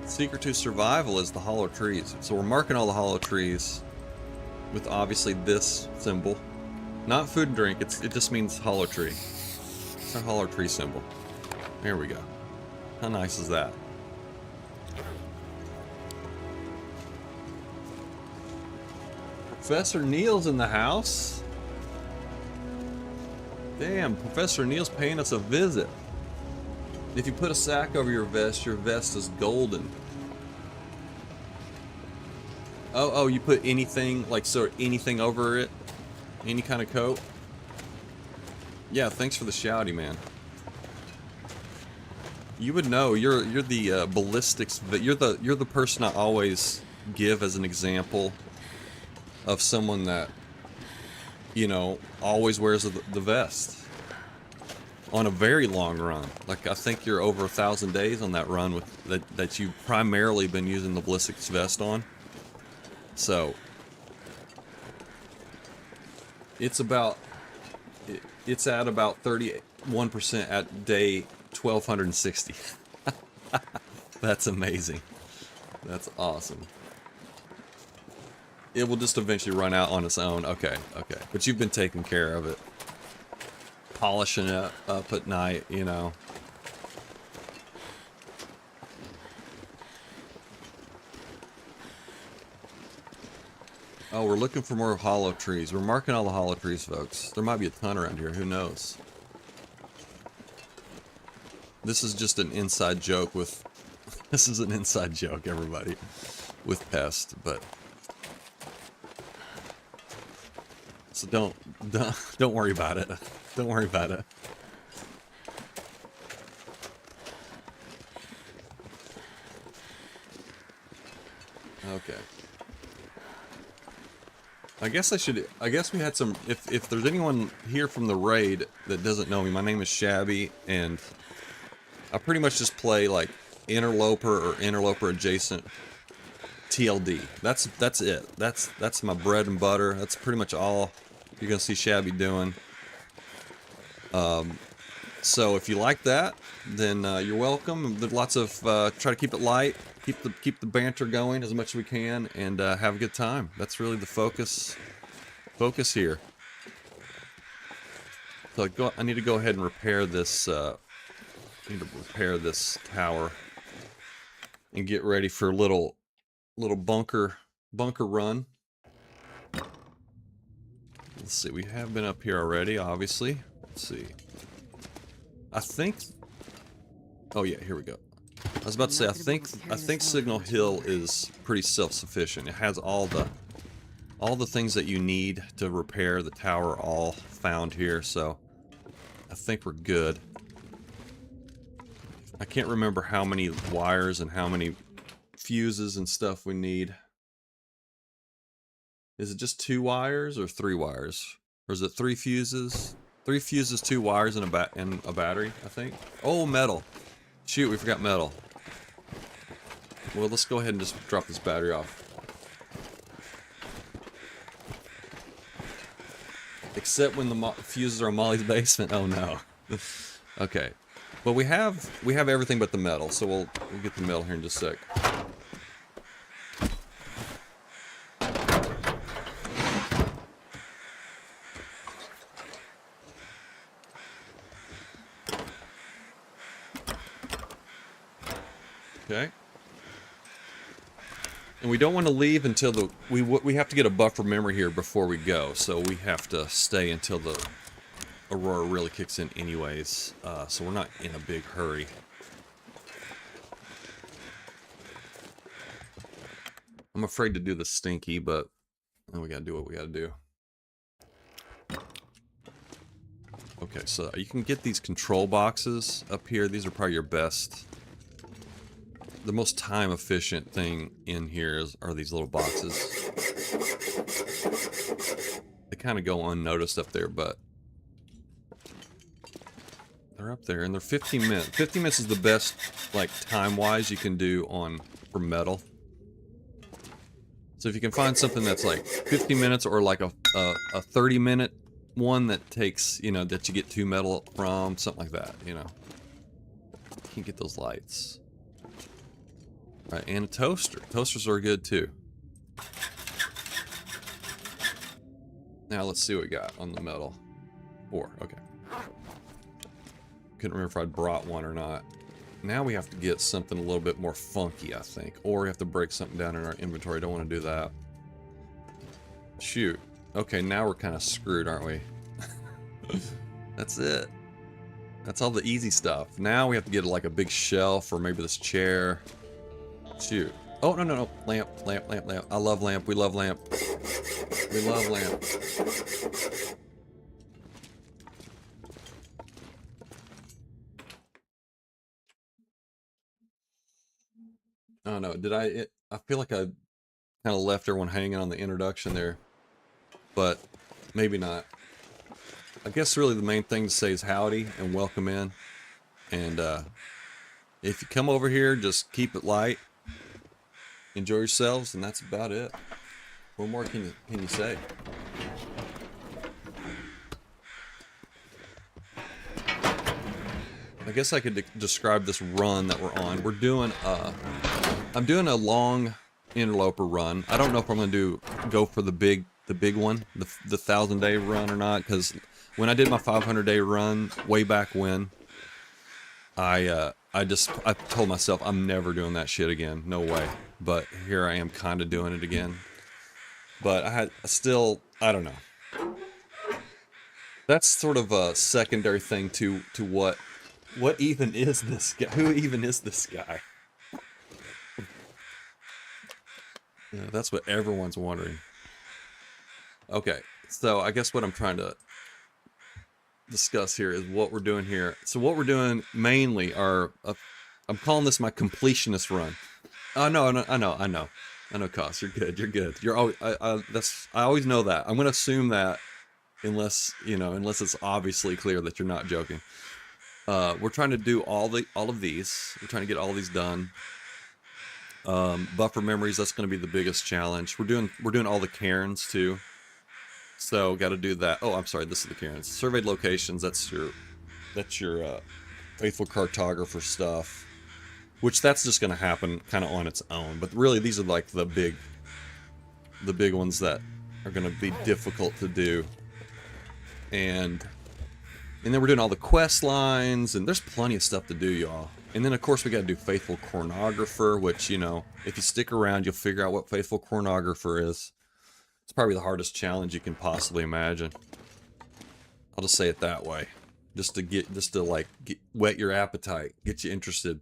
Secret to survival is the hollow trees. So we're marking all the hollow trees with obviously this symbol. Not food and drink, it just means hollow tree. It's a hollow tree symbol. There we go. How nice is that? Professor Neil's in the house. Damn, Professor Neil's paying us a visit. If you put a sack over your vest is golden. Oh, you put anything, like, so anything over it? Any kind of coat? Yeah, thanks for the shouty, man. You would know. You're the ballistics. You're the person I always give as an example of someone that, you know, always wears the vest on a very long run. Like, I think you're over 1,000 days on that run with that you've primarily been using the ballistics vest on. So it's at about 31% at day 1260. That's amazing. That's awesome. It will just eventually run out on its own. Okay, okay. But you've been taking care of it. Polishing it up at night, you know. Oh, we're looking for more hollow trees. We're marking all the hollow trees, folks. There might be a ton around here. Who knows? This is just an inside joke with... This is an inside joke, everybody. With Pest, but... So don't worry about it. Don't worry about it. Okay. I guess we had some, if there's anyone here from the raid that doesn't know me, my name is Shabby, and I pretty much just play like Interloper or Interloper adjacent TLD. That's it. That's my bread and butter. That's pretty much all you're gonna see Shabby doing. So if you like that, then you're welcome. There's lots of try to keep it light, keep the banter going as much as we can, and have a good time. That's really the focus here. So I need to go ahead and repair this. Need to repair this tower and get ready for a little bunker run. Let's see. We have been up here already, obviously. Let's see. I think. Oh yeah, here we go. I was about to say, I think Signal Hill is pretty self-sufficient. It has all all the things that you need to repair the tower are all found here, so I think we're good. I can't remember how many wires and how many fuses and stuff we need. Is it just 2 wires or 3 wires? Or is it 3 fuses? 3 fuses, 2 wires, and a battery, I think. Oh, metal. Shoot, we forgot metal. Well, let's go ahead and just drop this battery off. Except when the fuses are in Molly's basement. Oh no. Okay. Well, we have everything but the metal, so we'll get the metal here in just a sec. Okay. And we don't want to leave until we have to get a buffer memory here before we go, so we have to stay until the Aurora really kicks in anyways, so we're not in a big hurry. I'm afraid to do the stinky, but we gotta do what we gotta do. Okay, so you can get these control boxes up here. These are probably your best. The most time efficient thing in here are these little boxes. They kind of go unnoticed up there, but they're up there, and they're 15 minutes. 15 minutes is the best, like, time-wise you can do for metal. So if you can find something that's like 15 minutes or like a 30-minute one that takes, you know, that you get 2 metal from, something like that, you know. You can get those lights. Right, and a toaster. Toasters are good too. Now let's see what we got on the metal. 4, okay. Couldn't remember if I'd brought one or not. Now we have to get something a little bit more funky, I think. Or we have to break something down in our inventory. Don't want to do that. Shoot. Okay, now we're kind of screwed, aren't we? That's it. That's all the easy stuff. Now we have to get like a big shelf or maybe this chair. Shoot. Oh, no, no, no. Lamp, lamp, lamp, lamp. I love lamp. We love lamp. We love lamp. Oh, no. I feel like I kind of left everyone hanging on the introduction there. But maybe not. I guess really the main thing to say is howdy and welcome in. And if you come over here, just keep it light. Enjoy yourselves, and that's about it. What more can you say? I guess I could describe this run that we're on. We're doing I'm doing a long interloper run. I don't know if I'm going to go for the big one, the 1,000-day run or not, because when I did my 500-day run way back when, I told myself I'm never doing that shit again. No way. But here I am kind of doing it again. But I don't know. That's sort of a secondary thing to what even is this guy? Who even is this guy? Yeah, that's what everyone's wondering. Okay, so I guess what I'm trying to discuss here is what we're doing here. So what we're doing mainly I'm calling this my completionist run. Oh no, I know, Koss, you're good. You're always, I always know that. I'm gonna assume that unless it's obviously clear that you're not joking. We're trying to do all of these. We're trying to get all these done. Buffer memories, that's gonna be the biggest challenge. We're doing all the cairns too. So got to do that. Oh, I'm sorry. This is the cairns. Surveyed locations. That's your faithful cartographer stuff. Which that's just going to happen kind of on its own. But really, these are like the big ones that are going to be difficult to do. And then we're doing all the quest lines, and there's plenty of stuff to do, y'all. And then of course we got to do faithful chronographer, which if you stick around, you'll figure out what faithful chronographer is. It's probably the hardest challenge you can possibly imagine. I'll just say it that way. Just to whet your appetite, get you interested.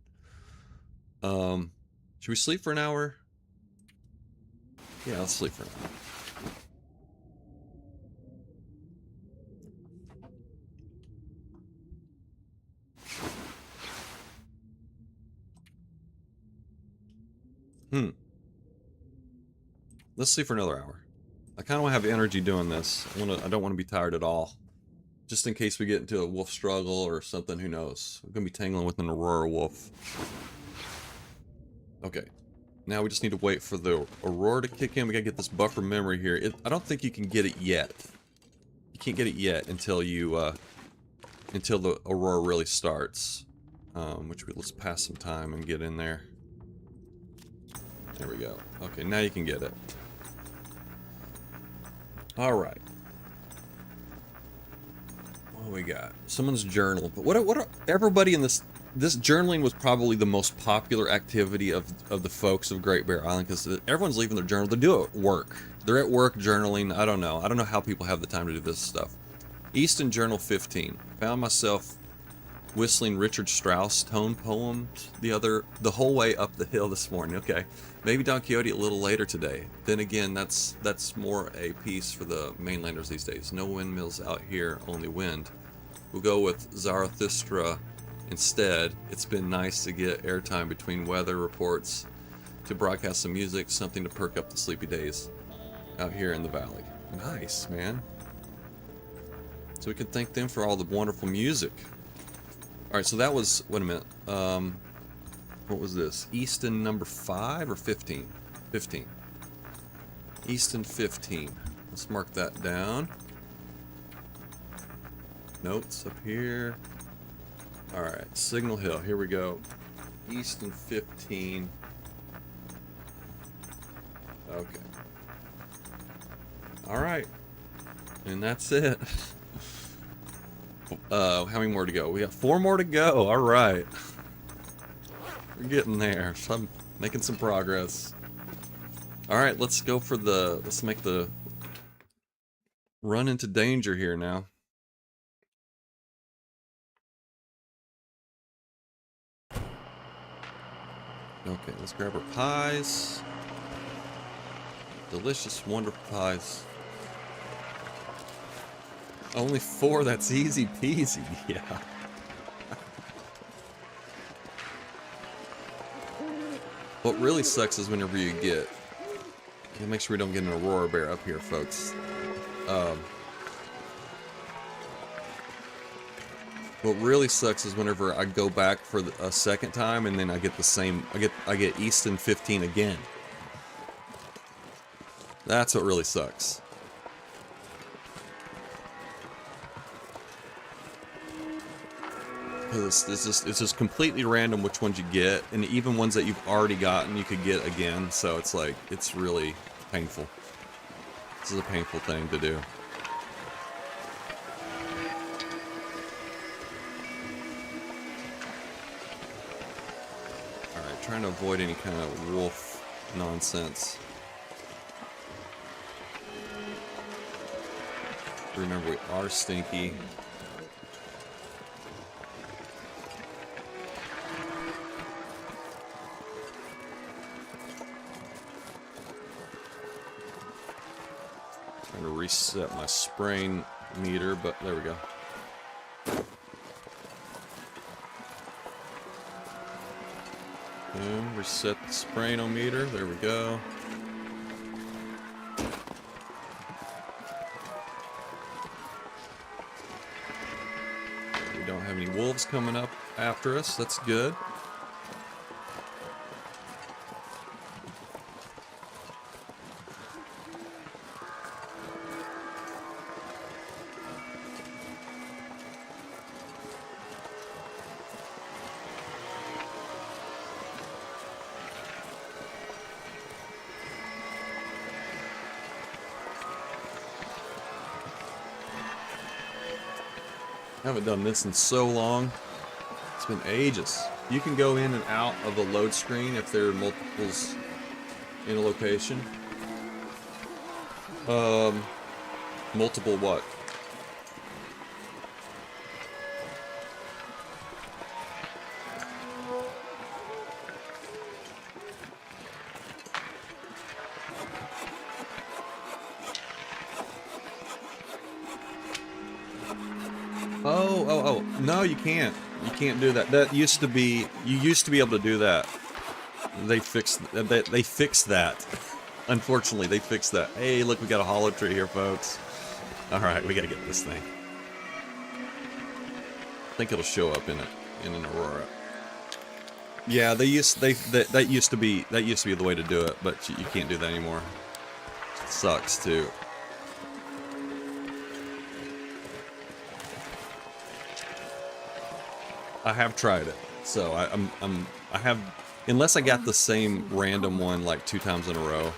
Should we sleep for an hour? Yeah, let's sleep for an hour. let's see for another hour. I kind of want to have energy doing this. I don't want to be tired at all. Just in case we get into a wolf struggle or something, who knows. We're going to be tangling with an Aurora wolf. Okay. Now we just need to wait for the Aurora to kick in. We gotta get this buffer memory here. I don't think you can get it yet. You can't get it yet until you, until the Aurora really starts. Let's pass some time and get in there. There we go. Okay, now you can get it. Alright. What do we got? Someone's journal. But what are everybody in this journaling was probably the most popular activity of the folks of Great Bear Island, because everyone's leaving their journal. They do it at work. They're at work journaling. I don't know how people have the time to do this stuff. Easton Journal 15. Found myself whistling Richard Strauss tone poems the whole way up the hill this morning. Okay, maybe Don Quixote a little later today. Then again, that's more a piece for the mainlanders these days. No windmills out here, only wind. We'll go with Zarathustra instead. It's been nice to get airtime between weather reports to broadcast some music, something to perk up the sleepy days out here in the valley. Nice, man. So we can thank them for all the wonderful music. Alright, so that was, wait a minute, what was this? Easton number 5 or 15? 15. Easton 15. Let's mark that down. Notes up here. Alright, Signal Hill, here we go. Easton 15. Okay. Alright. And that's it. How many more to go? We got 4 more to go. Alright. We're getting there. So I'm making some progress. Alright, let's make the run into danger here now. Okay, let's grab our pies. Delicious, wonderful pies. Only 4, that's easy peasy, yeah. What really sucks is whenever you get... Make sure we don't get an Aurora Bear up here, folks. What really sucks is whenever I go back for a second time and then I get the same... I get Easton 15 again. That's what really sucks. It's just completely random which ones you get, and even ones that you've already gotten you could get again, so it's like, it's really painful. This is a painful thing to do. Alright, trying to avoid any kind of wolf nonsense. Remember, we are stinky. Trying to reset my spraying meter, but there we go. Boom, reset the spraying-o-meter, there we go. We don't have any wolves coming up after us, that's good. I haven't done this in so long. It's been ages. You can go in and out of the load screen if there are multiples in a location. Multiple what? Oh, no, you can't. You can't do that. That used to be, you used to be able to do that. They fixed that. Unfortunately, they fixed that. Hey, look, we got a hollow tree here, folks. Alright, we gotta get this thing. I think it'll show up in an Aurora. Yeah, that used to be the way to do it, but you can't do that anymore. It sucks too. I have tried it, so I have, unless I got the same random one like 2 times in a row.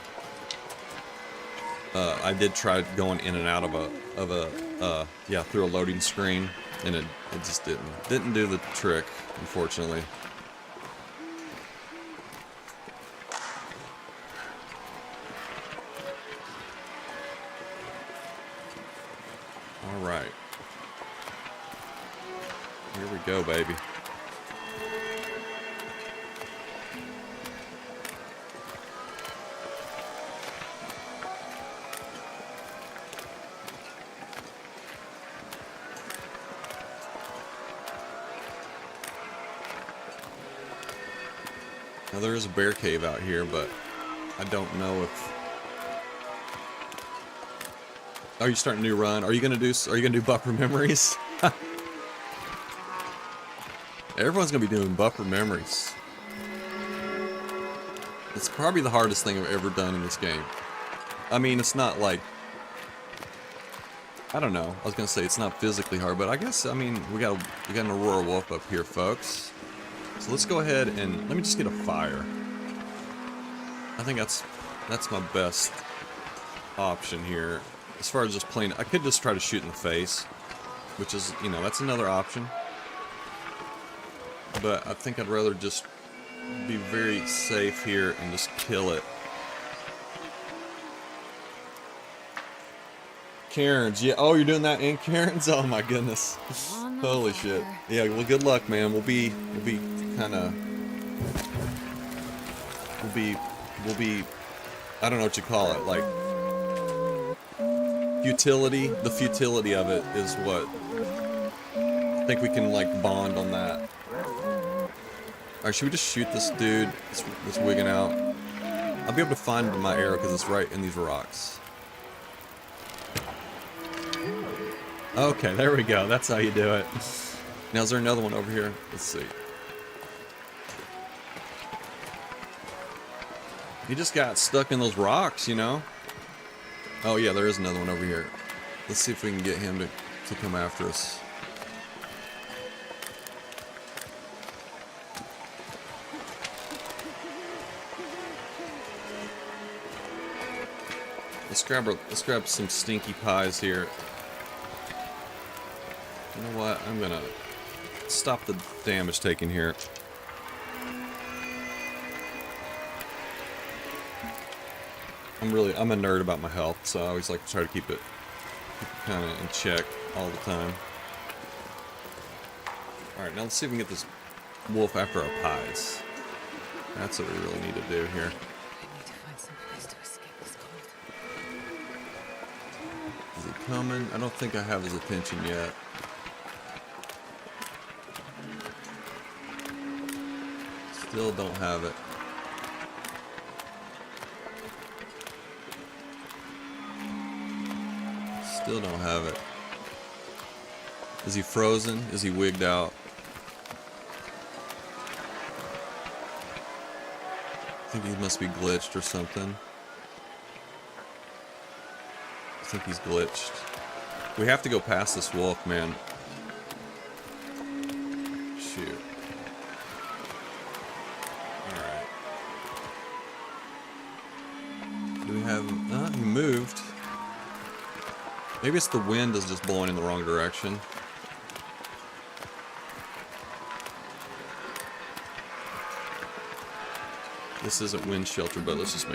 I did try going in and out of yeah, through a loading screen, and it just didn't do the trick, unfortunately. All right, here we go, baby. Now there is a bear cave out here, but I don't know if... Are you starting a new run? Are you gonna do buffer memories? Everyone's gonna be doing buffer memories. It's probably the hardest thing I've ever done in this game. I mean, it's not like... I don't know. I was gonna say it's not physically hard, but I guess, I mean, we got an Aurora Wolf up here, folks. So let's go ahead and let me just get a fire. I think that's my best option here. As far as just playing, I could just try to shoot in the face, which is, you know, that's another option. But I think I'd rather just be very safe here and just kill it. Cairns, yeah. Oh, you're doing that in Cairns? Oh my goodness. Holy shit. Yeah, well, good luck, man. We'll be kind of... We'll be... I don't know what you call it, like... Futility? The futility of it is what... I think we can, like, bond on that. Alright, should we just shoot this dude that's wigging out? I'll be able to find my arrow because it's right in these rocks. Okay, there we go. That's how you do it. Now, is there another one over here? Let's see. He just got stuck in those rocks, you know? Oh, yeah, there is another one over here. Let's see if we can get him to come after us. Let's grab some stinky pies here. You know what? I'm gonna stop the damage taken here. I'm a nerd about my health, so I always like to try to keep it kind of in check all the time. Alright, now let's see if we can get this wolf after our pies. That's what we really need to do here. I need to find some place to escape this cold. Is he coming? I don't think I have his attention yet. Still don't have it. Still don't have it. Is he frozen? Is he wigged out? I think he must be glitched or something. I think he's glitched. We have to go past this wolf, man. Shoot. Alright. Do we have... he moved. Maybe it's the wind is just blowing in the wrong direction. This isn't wind shelter, but let's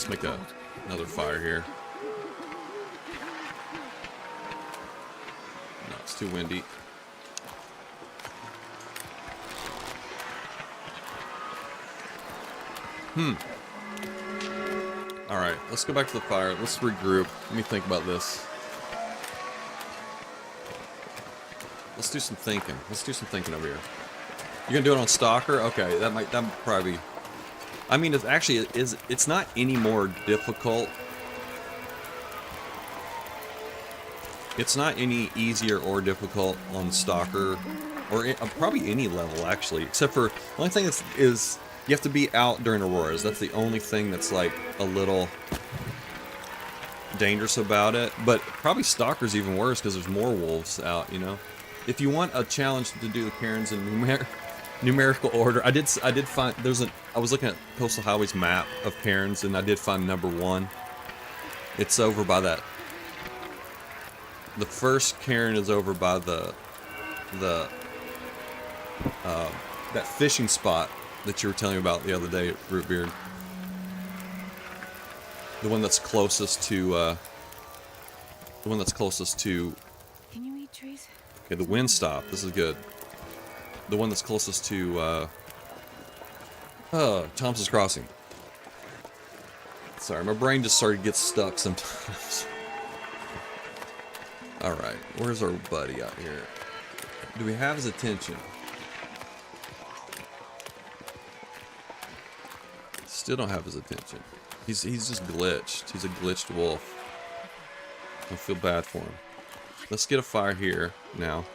make another fire here. No, it's too windy. Alright, let's go back to the fire. Let's regroup. Let me think about this. Let's do some thinking. Let's do some thinking over here. You're gonna do it on Stalker? Okay, that might probably be I mean, it's actually it's not any more difficult. It's not any easier or difficult on Stalker, or probably any level actually, except for the only thing is you have to be out during Auroras. That's the only thing that's like a little dangerous about it. But probably Stalker's even worse because there's more wolves out. You know, if you want a challenge to do the Cairns in numerical order, I did find I was looking at Coastal Highway's map of Cairns and I did find number 1. It's over by that. The first cairn is over by the that fishing spot that you were telling me about the other day, Rootbeard. The one that's closest to Can you eat trees? okay, the wind stopped. This is good. The one that's closest to Thompson's Crossing. Sorry, my brain just started to get stuck sometimes. Alright, where's our buddy out here? Do we have his attention? Still don't have his attention. He's just glitched. He's a glitched wolf. I feel bad for him. Let's get a fire here now.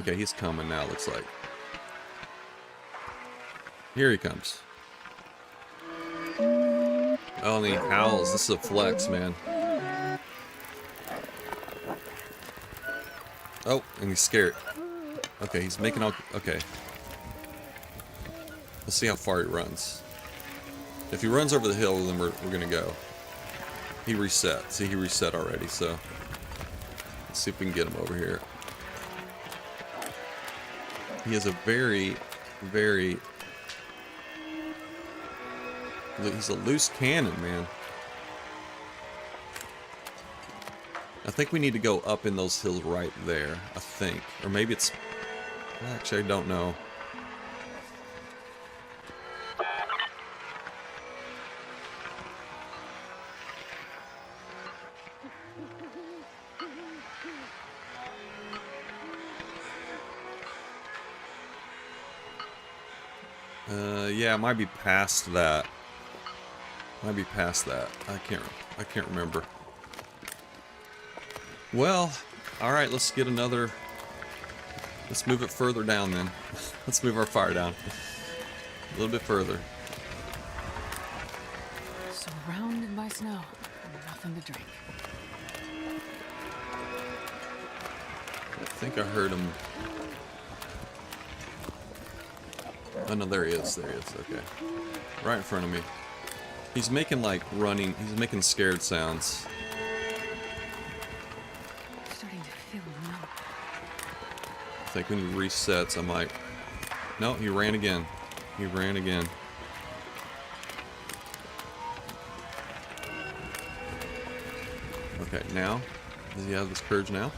Okay, he's coming now, looks like. Here he comes. Oh, and he howls. This is a flex, man. Oh, and he's scared. Okay, he's making all... Okay. Let's see how far he runs. If he runs over the hill, then we're gonna go. He reset. See, he reset already, so... Let's see if we can get him over here. He has a very... He's a loose cannon, man. I think we need to go up in those hills right there, I think. Or maybe it's... Actually, I don't know. Yeah, it might be past that. Might be past that. I can't remember. Well, alright, let's get another... Let's move it further down then. Let's move our fire down. A little bit further. Surrounded by snow. Nothing to drink. I think I heard him. Oh no, there he is. There he is. Okay. Right in front of me. He's making like running, he's making scared sounds. Starting to feel numb. I think when he resets, I might... No, he ran again. He ran again. Okay, now? Does he have this courage now?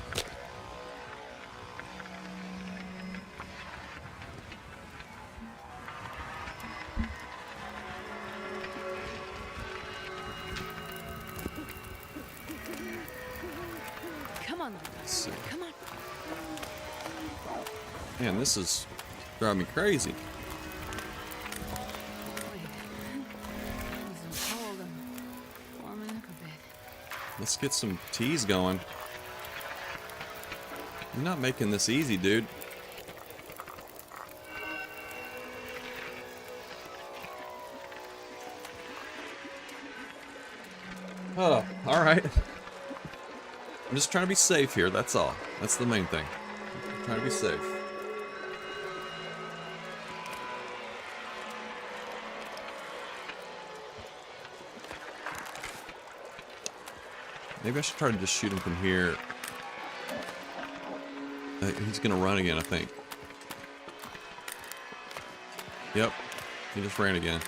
Come on, Let's see. come on. Man, this is driving me crazy. It's cold. I'm warming up a bit. Let's get some teas going. You're not making this easy, dude. Oh, alright. I'm just trying to be safe here, that's all. That's the main thing. I'm trying to be safe. Maybe I should try to just shoot him from here. He's gonna run again, I think. Yep, he just ran again.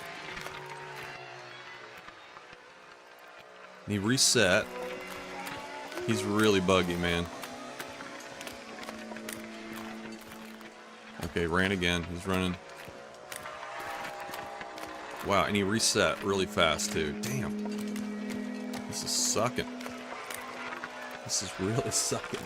He reset. He's really buggy, man. Okay, ran again. He's running. Wow, and he reset really fast, too. Damn. This is sucking. This is really sucking.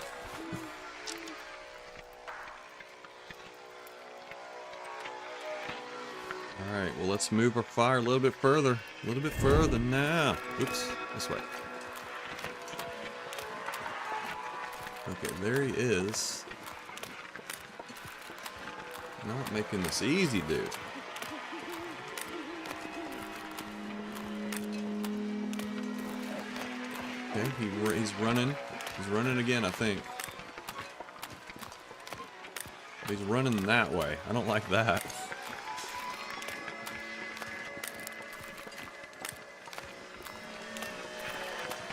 Alright, well, let's move our fire a little bit further. A little bit further now. Oops, this way. Okay, there he is. Not making this easy, dude. Okay, he's running. He's running again, I think. He's running that way. I don't like that.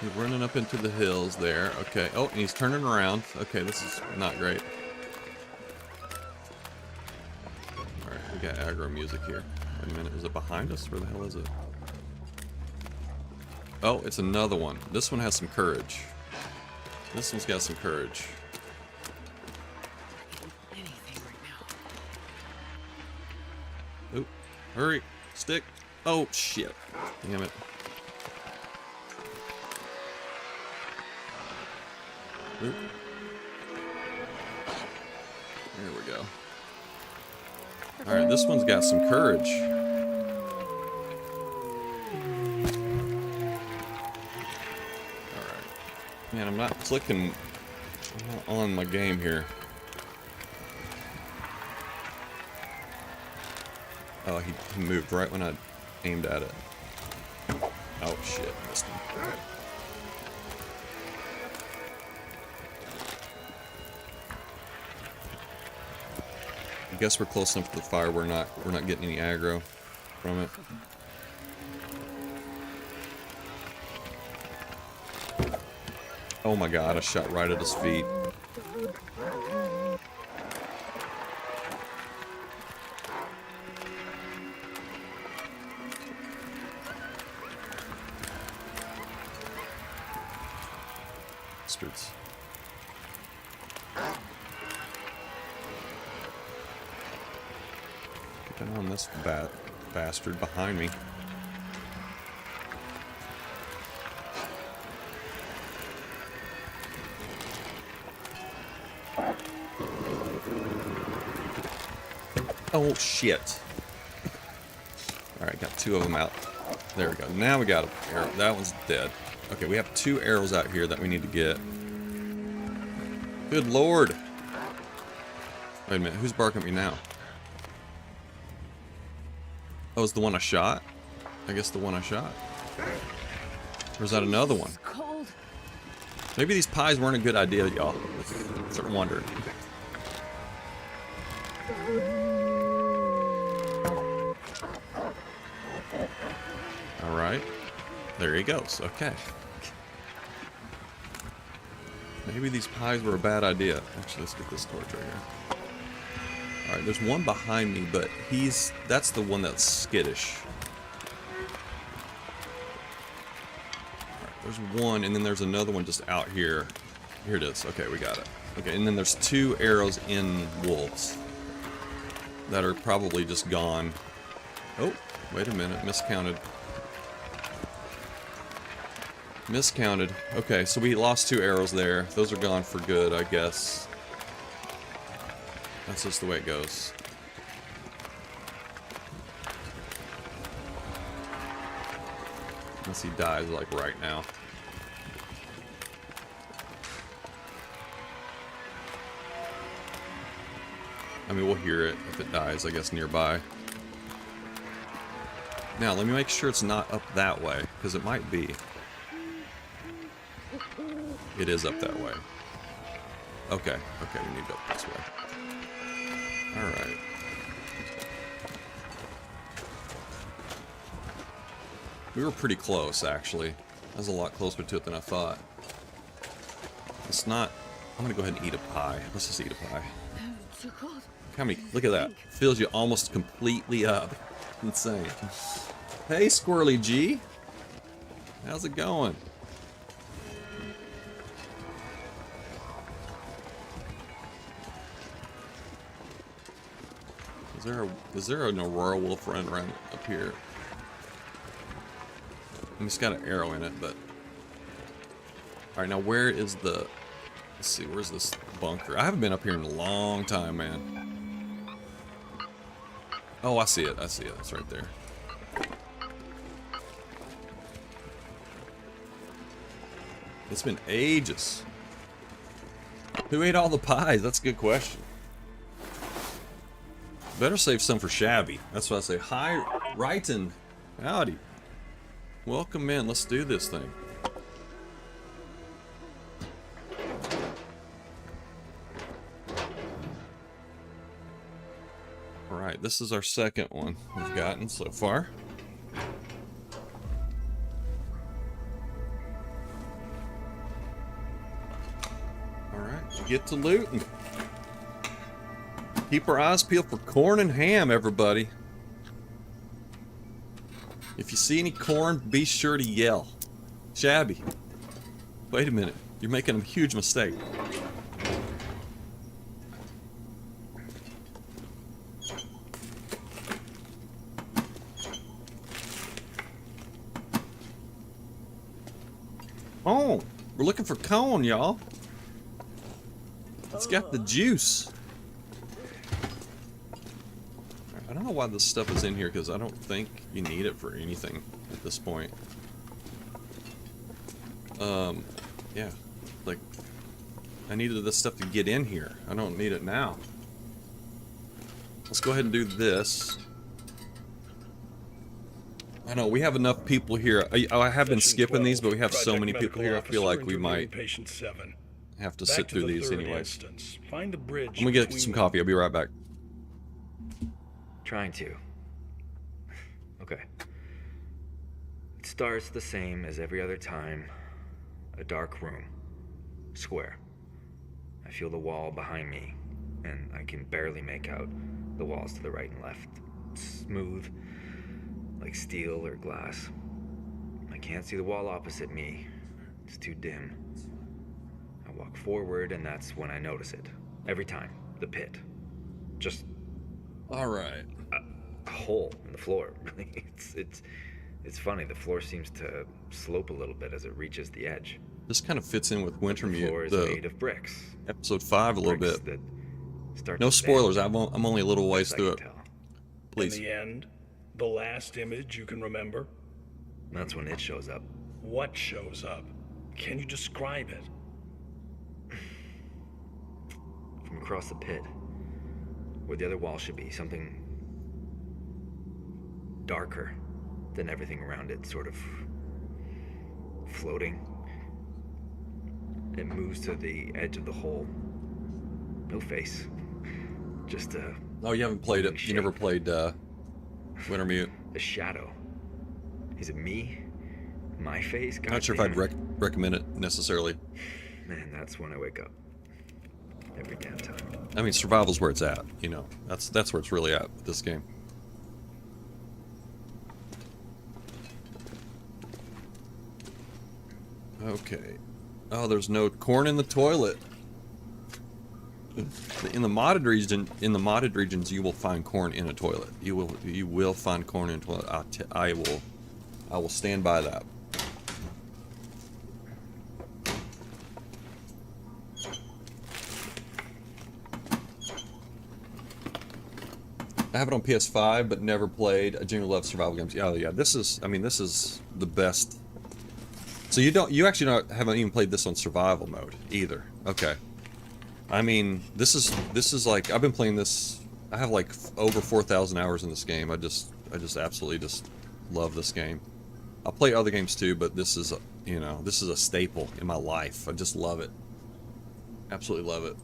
He's running up into the hills there. Okay. Oh, and he's turning around. Okay, this is not great. Alright, we got aggro music here. Wait a minute, is it behind us? Where the hell is it? Oh, it's another one. This one has some courage. This one's got some courage. Oop. Hurry. Stick. Oh, shit. Damn it. Oop. There we go. Alright, this one's got some courage. Alright. Man, I'm not clicking on my game here. Oh, he moved right when I aimed at it. Oh shit, missed him. I guess we're close enough to the fire. We're not getting any aggro from it. Oh my god, I shot right at his feet. Bastards. Keeping on this bastard behind me. Oh shit. Alright, got two of them out. There we go. Now we got an arrow. That one's dead. Okay, we have 2 arrows out here that we need to get. Good lord. Wait a minute, who's barking at me now? Oh, it's the one I shot? I guess the one I shot. Or is that another one? Cold. Maybe these pies weren't a good idea, y'all. Start wondering. Alright. There he goes. Okay. Maybe these pies were a bad idea. Actually, let's get this torch right here. Alright, there's one behind me, but that's the one that's skittish. Alright, there's one, and then there's another one just out here. Here it is. Okay, we got it. Okay, and then there's 2 arrows in wolves that are probably just gone. Oh, wait a minute. Miscounted. Miscounted. Okay, so we lost 2 arrows there. Those are gone for good, I guess. That's just the way it goes. Unless he dies, like, right now. I mean, we'll hear it if it dies, I guess, nearby. Now, let me make sure it's not up that way, because it might be. It is up that way. Okay, okay, we need to go this way. Alright. We were pretty close, actually. I was a lot closer to it than I thought. It's not... I'm gonna go ahead and eat a pie. Let's just eat a pie. Too cold. How many... Look at that. Fills you almost completely up. Insane. Hey, Squirrely G. How's it going? Is there an Aurora Wolf running around up here? I mean, it's got an arrow in it, but... Alright, now where is the... Let's see, where's this bunker? I haven't been up here in a long time, man. Oh, I see it. I see it. It's right there. It's been ages. Who ate all the pies? That's a good question. Better save some for Shabby. That's what I say. Hi, Righton. Howdy. Welcome in. Let's do this thing. Alright, this is our second one we've gotten so far. Alright, get to looting. Keep our eyes peeled for corn and ham, everybody. If you see any corn, be sure to yell. Shabby. Wait a minute. You're making a huge mistake. Oh, we're looking for cone, y'all. It's got the juice. I don't know why this stuff is in here, because I don't think you need it for anything at this point. Yeah. Like, I needed this stuff to get in here. I don't need it now. Let's go ahead and do this. I know, we have enough people here. I have been skipping these, but we have so many people here, I feel like we might have to sit through these anyways. Find a bridge. I'm gonna get some coffee. I'll be right back. Trying to. Okay. It starts the same as every other time. A dark room. Square. I feel the wall behind me, and I can barely make out the walls to the right and left. Smooth, like steel or glass. I can't see the wall opposite me. It's too dim. I walk forward, and that's when I notice it. Every time. The pit. Just Alright. a hole in the floor. It's funny. The floor seems to slope a little bit as it reaches the edge. This kind of fits in with The floor is made of bricks. episode 5 a little Bricks bit. that start No to spoilers. bend, I'm only a little ways as I through it. can tell. Please. In the end, the last image you can remember. That's when it shows up. What shows up? Can you describe it? From across the pit, where the other wall should be, something darker than everything around it, sort of floating. It moves to the edge of the hole. No face. Just Oh, you haven't played it. moving You never shape. played Wintermute. a shadow. Is it me? My face? God Not sure if damn I'd it. recommend it necessarily. Man, that's when I wake up. Every damn time. I mean, survival's where it's at. You know, that's where it's really at with this game. Okay. Oh, there's no corn in the toilet. In the modded regions, you will find corn in a toilet. You will find corn in a toilet. I will stand by that. I have it on PS5, but never played. I generally love survival games. Oh yeah, this is the best. So you actually haven't even played this on survival mode either. Okay. I mean, this is like, I've been playing this, I have like over 4,000 hours in this game. I just absolutely just love this game. I'll play other games too, but this is, this is a staple in my life. I just love it. Absolutely love it.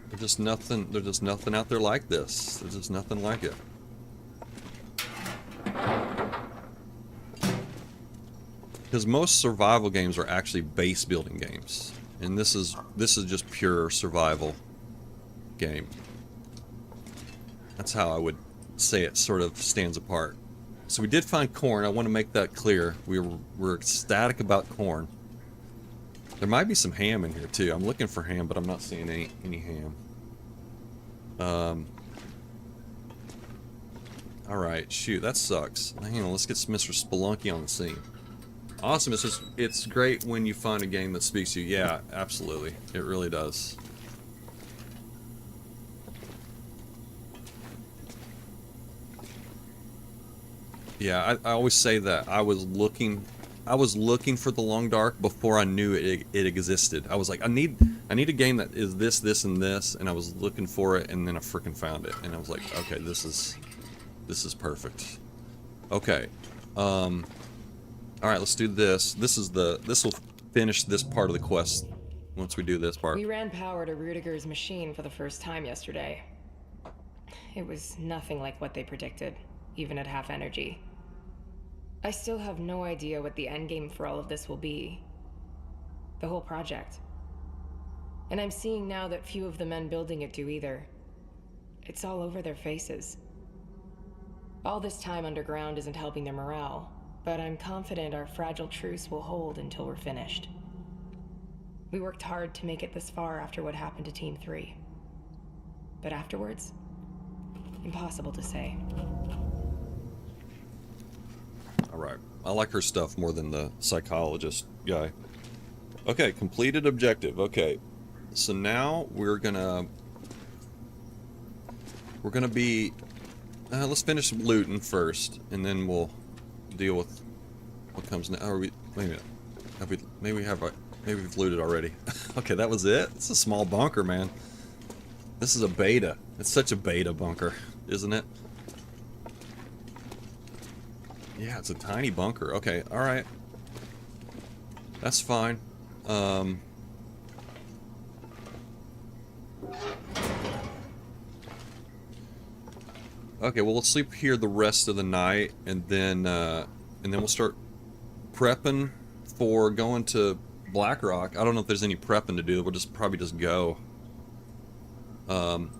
There's just nothing out there like this. There's just nothing like it. Because most survival games are actually base building games, and this is just pure survival game. That's how I would say it sort of stands apart. So we did find corn. I want to make that clear. We're ecstatic about corn. There might be some ham in here too. I'm looking for ham, but I'm not seeing any ham. All right, shoot, that sucks. Hang on, let's get Mr. Spelunky on the scene. Awesome. It's great when you find a game that speaks to you. Yeah, absolutely. It really does. Yeah, I always say that I was looking for the long dark before I knew it existed. I was like, I need a game that is this, this, and this, and I was looking for it, and then I freaking found it, and I was like, okay, this is perfect. Okay, all right, let's do this. This will finish this part of the quest once we do this part. We ran power to Rudiger's machine for the first time yesterday. It was nothing like what they predicted, even at half energy. I still have no idea what the endgame for all of this will be. The whole project. And I'm seeing now that few of the men building it do either. It's all over their faces. All this time underground isn't helping their morale, but I'm confident our fragile truce will hold until we're finished. We worked hard to make it this far after what happened to Team 3. But afterwards? Impossible to say. Alright, I like her stuff more than the psychologist guy. Okay, completed objective. Okay, so now we're gonna be... let's finish looting first, and then we'll deal with what comes next. Wait a minute. Maybe we've looted already. Okay, that was it? It's a small bunker, man. This is a beta. It's such a beta bunker, isn't it? Yeah, it's a tiny bunker. Okay, alright. That's fine. Okay, well, let's sleep here the rest of the night, and then we'll start prepping for going to Blackrock. I don't know if there's any prepping to do. We'll probably just go.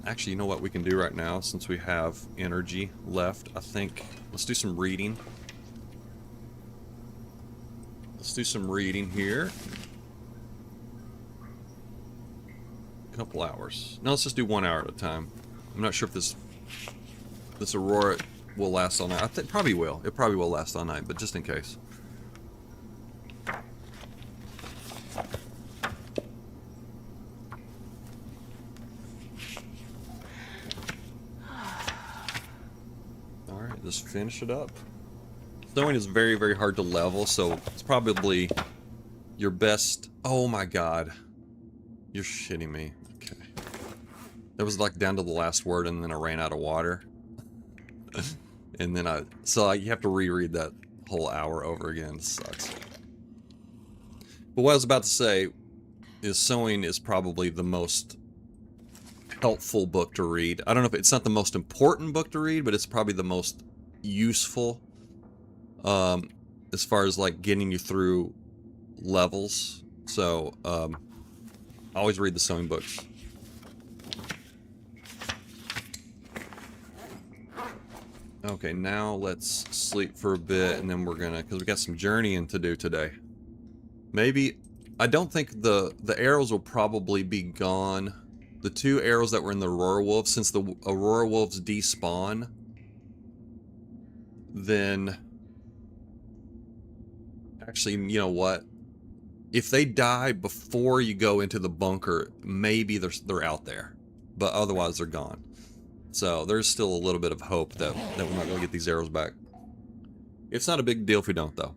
Actually, you know what we can do right now, since we have energy left? I think let's do some reading. Let's do some reading here. A couple hours. No, let's just do 1 hour at a time. I'm not sure if this Aurora will last all night. I think probably will. It probably will last all night, but just in case. Alright, just finish it up. Sewing is very, very hard to level, so it's probably your best... Oh my god. You're shitting me. Okay. That was like down to the last word, and then I ran out of water. And then so you have to reread that whole hour over again. It sucks. But what I was about to say is sewing is probably the most helpful book to read. I don't know if it's not the most important book to read, but it's probably the most useful as far as like getting you through levels. So I always read the sewing books. Okay, now let's sleep for a bit, and then we're gonna, because we got some journeying to do today. Maybe, I don't think the arrows will probably be gone. The 2 arrows that were in the Aurora Wolves, since the Aurora Wolves despawn, then... Actually, you know what? If they die before you go into the bunker, maybe they're out there. But otherwise, they're gone. So there's still a little bit of hope that we're not going to get these arrows back. It's not a big deal if we don't, though.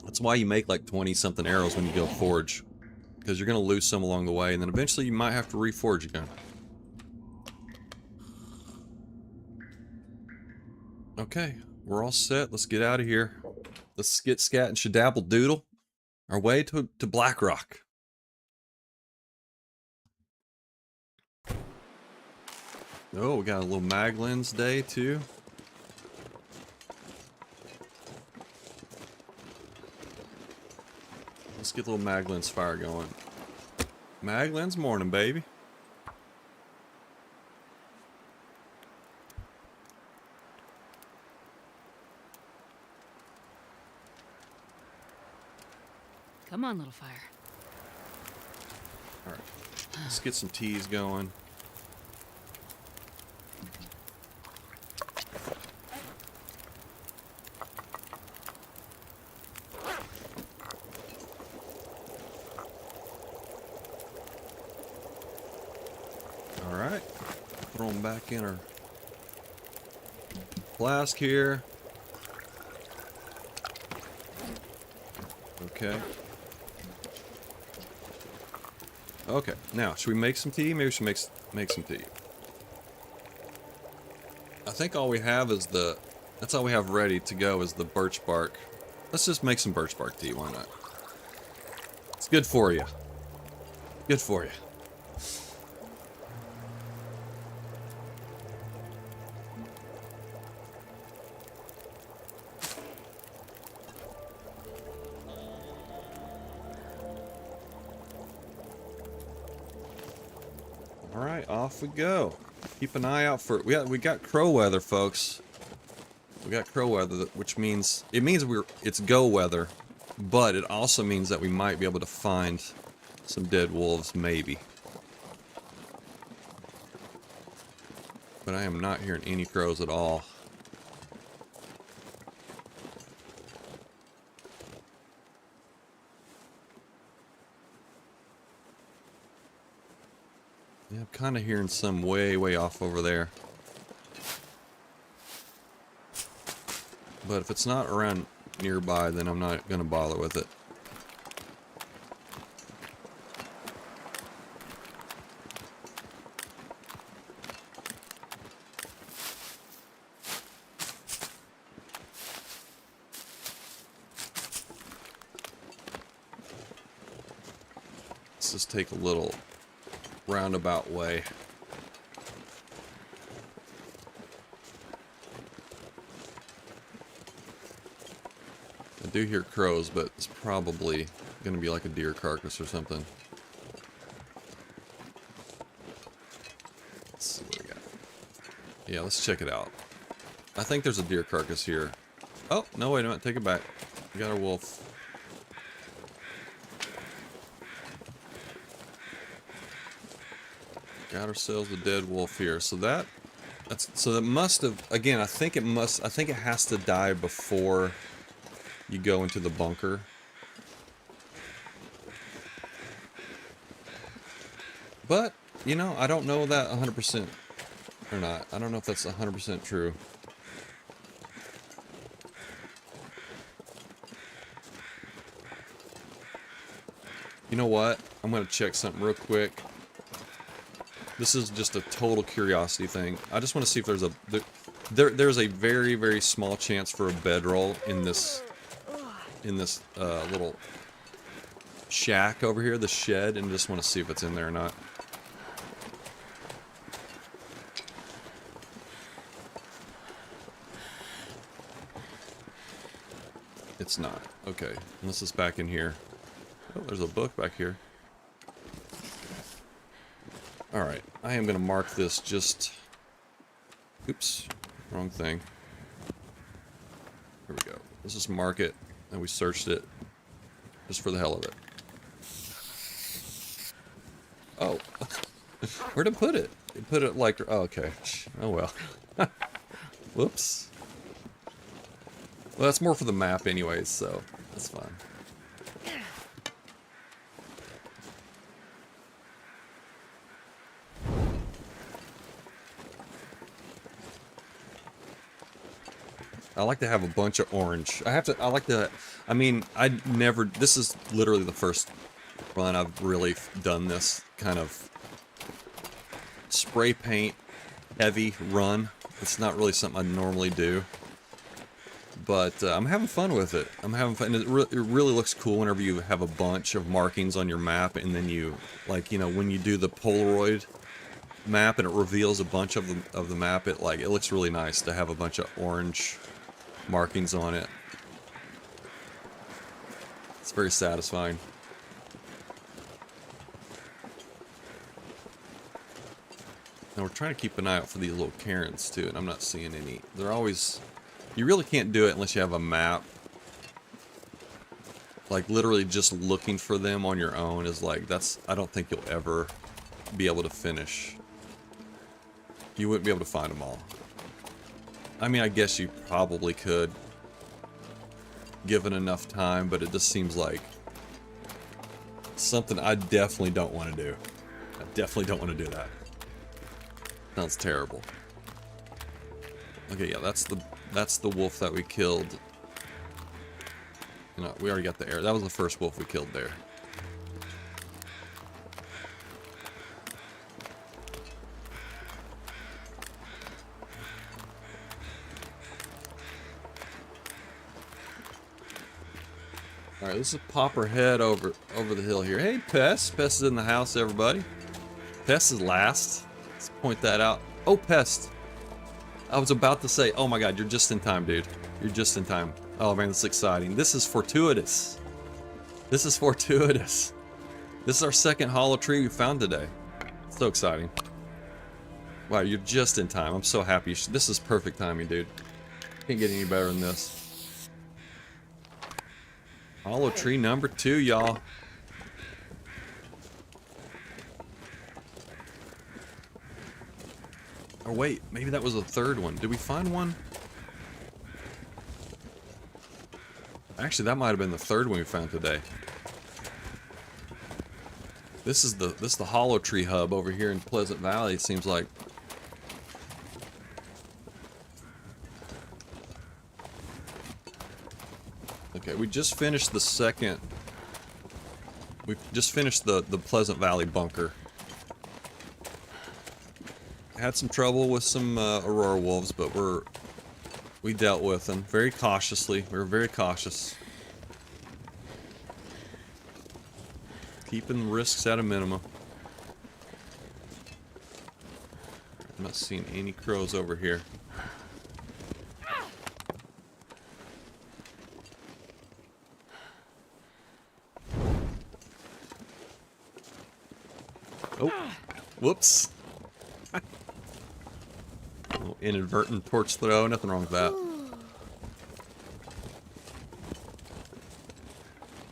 That's why you make like 20-something arrows when you go forge. Because you're going to lose some along the way, and then eventually you might have to reforge again. Okay, we're all set. Let's get out of here. Let's get scat and shadabble doodle our way to Blackrock. Oh, we got a little Maglins day too. Let's get a little Maglin's fire going. Maglin's morning, baby. Come on, little fire. All right, let's get some teas going. All right, throw them back in our flask here. Okay. Okay, now, should we make some tea? Maybe we should make some tea. I think all we have is that's all we have ready to go is the birch bark. Let's just make some birch bark tea, why not? It's good for you. Good for you. Alright, off we go. Keep an eye out for we got crow weather, folks. We got crow weather, which means it's go weather, but it also means that we might be able to find some dead wolves, maybe. But I am not hearing any crows at all. Yeah, I'm kind of hearing some way off over there. But if it's not around nearby, then I'm not going to bother with it. Let's just take a little roundabout way. I do hear crows, but it's probably going to be like a deer carcass or something. Let's see what we got. Yeah, let's check it out. I think there's a deer carcass here. Oh, no, wait a minute. Take it back. We got a wolf. Got ourselves a dead wolf here. So that must have, again, I think it has to die before you go into the bunker. But, you know, I don't know that 100% or not. I don't know if that's 100% true. You know what? I'm going to check something real quick. This is just a total curiosity thing. I just want to see if there's there's a very, very small chance for a bedroll in this little shack over here, the shed, and just want to see if it's in there or not. It's not. Okay, unless it's back in here. Oh, there's a book back here. Alright, I am going to mark this just... Oops, wrong thing. Here we go. Let's just mark it, and we searched it, just for the hell of it. Oh. Where'd I put it? You put it like... Oh, okay. Oh, well. Whoops. Well, that's more for the map anyways, so that's fine. I like to have a bunch of orange. I mean, this is literally the first run I've really done this kind of spray paint heavy run. It's not really something I normally do. But I'm having fun with it. I'm having fun. It really looks cool whenever you have a bunch of markings on your map, and then you, like, you know, when you do the Polaroid map and it reveals a bunch of the map, it looks really nice to have a bunch of orange markings on it. It's very satisfying. Now we're trying to keep an eye out for these little Karens too, and I'm not seeing any. They're always... You really can't do it unless you have a map. Like, literally just looking for them on your own is like, I don't think you'll ever be able to finish. You wouldn't be able to find them all. I mean, I guess you probably could, given enough time, but it just seems like something I definitely don't want to do. I definitely don't want to do that. Sounds terrible. Okay, yeah, that's the wolf that we killed. You know, we already got the air. That was the first wolf we killed there. Alright, let's just pop her head over the hill here. Hey, Pest. Pest is in the house, everybody. Pest is last. Let's point that out. Oh, Pest. I was about to say, oh my god, you're just in time, dude. You're just in time. Oh man, this is exciting. This is fortuitous. This is fortuitous. This is our second hollow tree we found today. So exciting. Wow, you're just in time. I'm so happy. This is perfect timing, dude. Can't get any better than this. Hollow tree number 2, y'all. Or wait, maybe that was the third one. Did we find one? Actually, that might have been the third one we found today. This is the hollow tree hub over here in Pleasant Valley, it seems like. Okay, we just finished the second. We just finished the Pleasant Valley bunker. Had some trouble with some Aurora wolves, but we dealt with them very cautiously. We were very cautious, keeping risks at a minimum. I'm not seeing any crows over here. Oh, whoops. Little inadvertent torch throw, nothing wrong with that.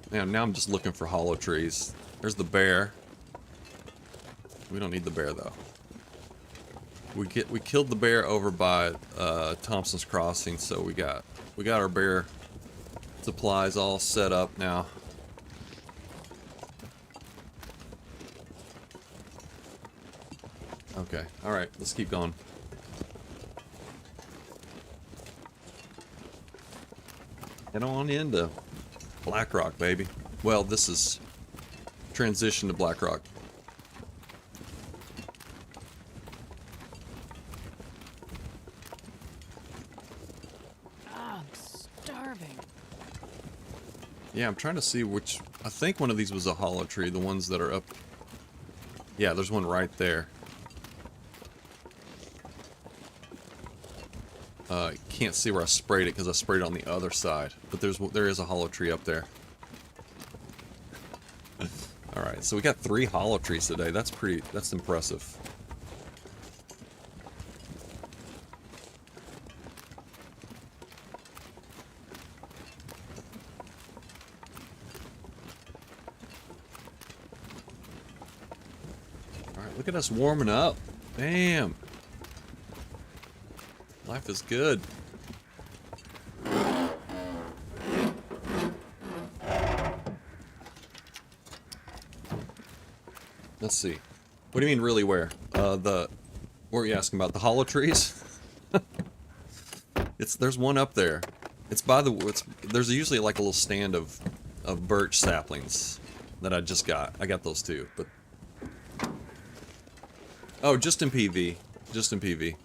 Man, now I'm just looking for hollow trees. There's the bear. We don't need the bear though. We killed the bear over by Thompson's Crossing, so we got our bear supplies all set up now. Okay, alright, let's keep going. Head on into Blackrock, baby. Well, this is transition to Blackrock. I'm starving. Yeah, I'm trying to see which... I think one of these was a hollow tree, the ones that are up... Yeah, there's one right there. Can't see where I sprayed it because I sprayed it on the other side. But there is a hollow tree up there. Alright, so we got 3 hollow trees today. That's impressive. Alright, look at us warming up. Damn. Life is good. Let's see. What do you mean, really where? What were you asking about? The hollow trees? There's one up there. It's by the. There's usually like a little stand of birch saplings that I just got. I got those too, but. Oh, just in PV. Just in PV.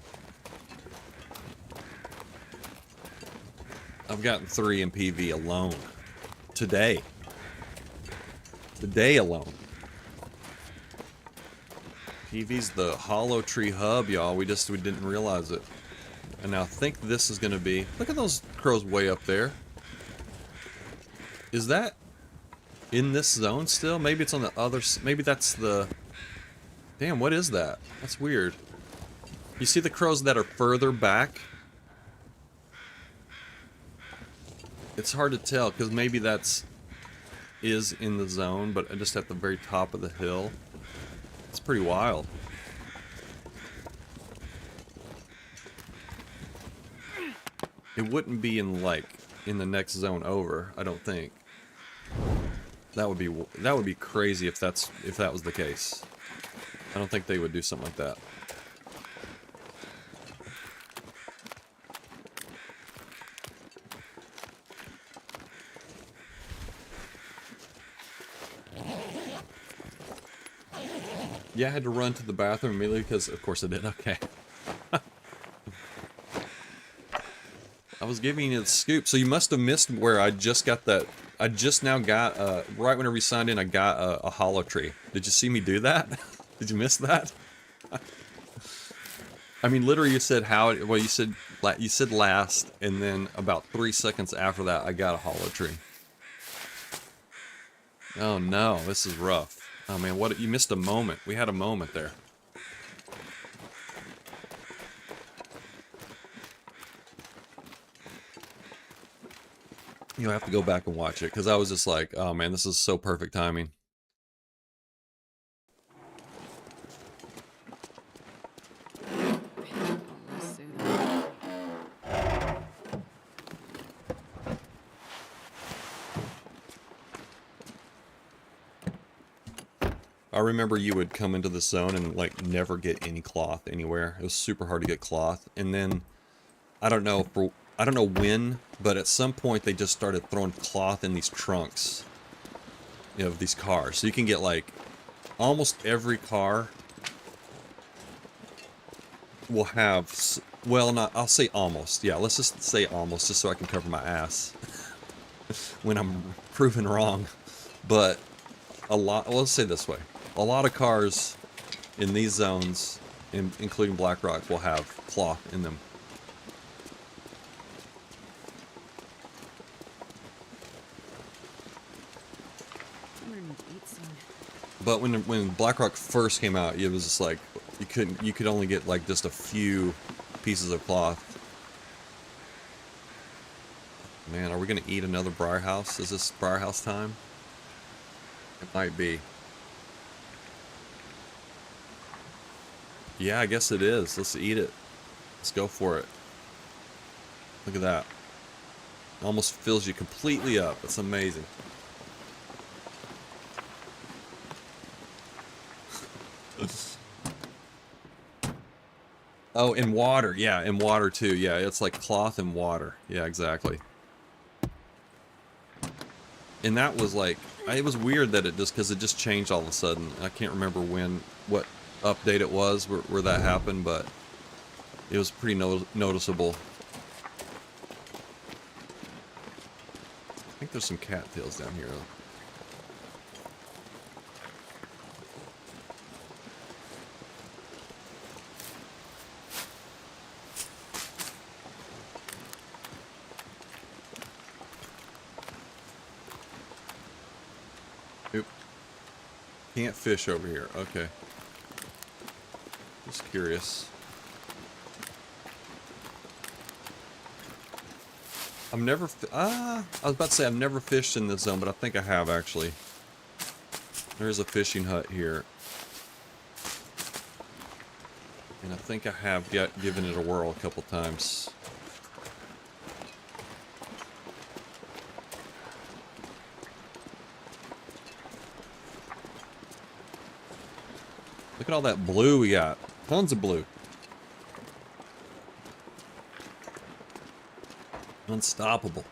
I've gotten 3 in PV alone. Today. Today alone. PV's the hollow tree hub, y'all. We didn't realize it. And now I think this is gonna be... Look at those crows way up there. Is that in this zone still? Maybe it's on the other... Maybe that's the... Damn, what is that? That's weird. You see the crows that are further back? It's hard to tell, because maybe is in the zone, but just at the very top of the hill. It's pretty wild. It wouldn't be in the next zone over, I don't think. That would be crazy if that was the case. I don't think they would do something like that. Yeah, I had to run to the bathroom immediately because, of course, I did. Okay. I was giving you the scoop, so you must have missed where I just got that. I just now got, right whenever you signed in, I got a hollow tree. Did you see me do that? Did you miss that? I mean, literally, you said how. Well, you said last, and then about 3 seconds after that, I got a hollow tree. Oh no, this is rough. Oh man, what you missed a moment. We had a moment there. You'll have to go back and watch it because I was just like, oh man, this is so perfect timing. Almost soothing. I remember you would come into the zone and like never get any cloth anywhere. It was super hard to get cloth, and then I don't know when, but at some point they just started throwing cloth in these trunks, you know, of these cars. So you can get like almost every car will have, well, not, I'll say almost. Yeah, let's just say almost, just so I can cover my ass when I'm proven wrong. But a lot, well, let's say this way. A lot of cars in these zones, including Black Rock, will have cloth in them. I'm gonna need to eat soon. But when Black Rock first came out, it was just like you could only get like just a few pieces of cloth. Man, are we gonna eat another Briar House? Is this Briar House time? It might be. Yeah, I guess it is. Let's eat it. Let's go for it. Look at that. Almost fills you completely up. It's amazing. Oh, in water. Yeah, in water too. Yeah, it's like cloth and water. Yeah, exactly. And that was like, it was weird that it just, because it just changed all of a sudden. I can't remember what update it was where that happened, but it was pretty noticeable. I think there's some cattails down here. Oop. Can't fish over here. Okay. Just curious. I was about to say I've never fished in this zone, but I think I have actually. There's a fishing hut here. And I think I have given it a whirl a couple times. Look at all that blue we got. Tons of blue. Unstoppable.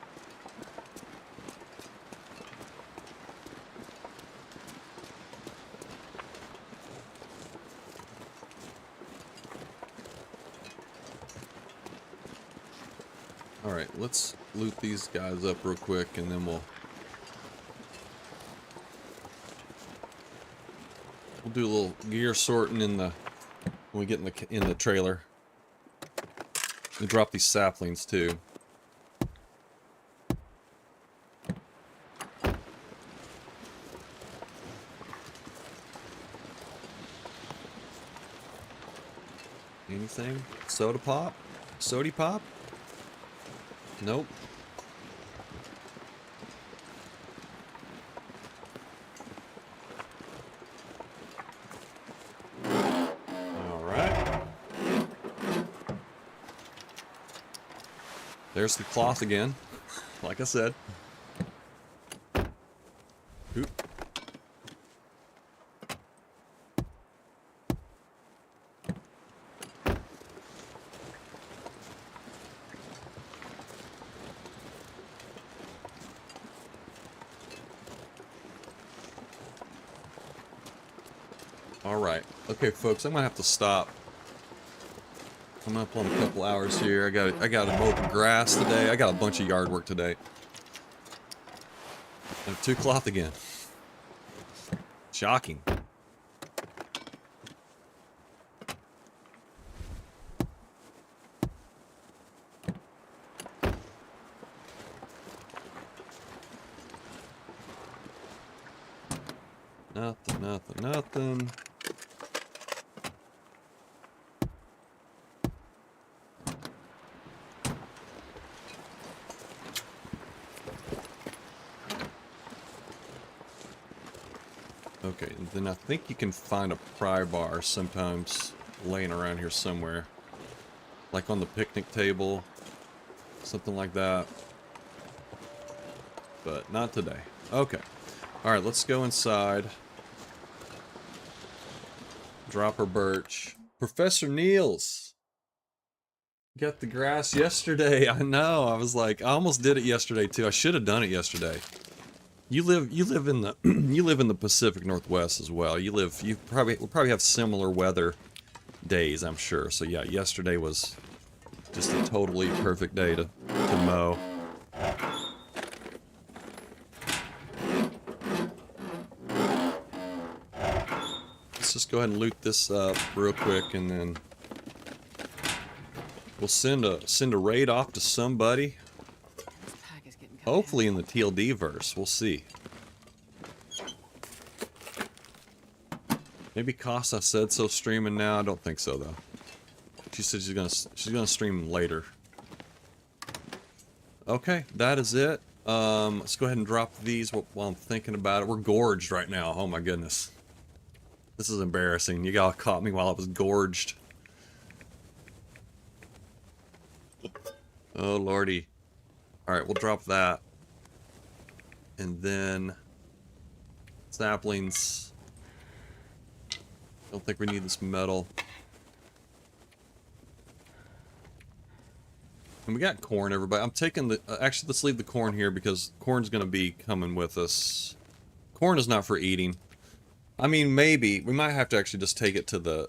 Alright, let's loot these guys up real quick and then we'll do a little gear sorting when we get in the trailer. We drop these saplings too. Anything? Soda pop? Sody pop? Nope. Alright. There's the cloth again. Like I said. Oop. Alright, Okay, folks, I'm gonna have to stop. I'm up on a couple hours here. I got to mow the grass today. I got a bunch of yard work today. And 2 o'clock again. Shocking. Nothing. Okay, and then I think you can find a pry bar sometimes laying around here somewhere. Like on the picnic table, something like that. But not today. Okay. Alright, let's go inside. Drop our birch. Professor Niels! Got the grass yesterday. I know. I was like, I almost did it yesterday too. I should have done it yesterday. You live in the you live in the Pacific Northwest as well. We'll probably have similar weather days, I'm sure. So yeah, yesterday was just a totally perfect day to mow. Let's just go ahead and loot this up real quick, and then we'll send a raid off to somebody. This pack is getting kinda Hopefully in the TLD verse. We'll see. Maybe Casa said so streaming now. I don't think so though. She said she's gonna stream later. Okay, that is it. Let's go ahead and drop these while I'm thinking about it. We're gorged right now. Oh my goodness. This is embarrassing. You all caught me while I was gorged. Oh lordy. Alright, we'll drop that. And then saplings. Don't think we need this metal. And we got corn, everybody. I'm taking the... actually, let's leave the corn here because corn's going to be coming with us. Corn is not for eating. I mean, maybe. We might have to actually just take it to the...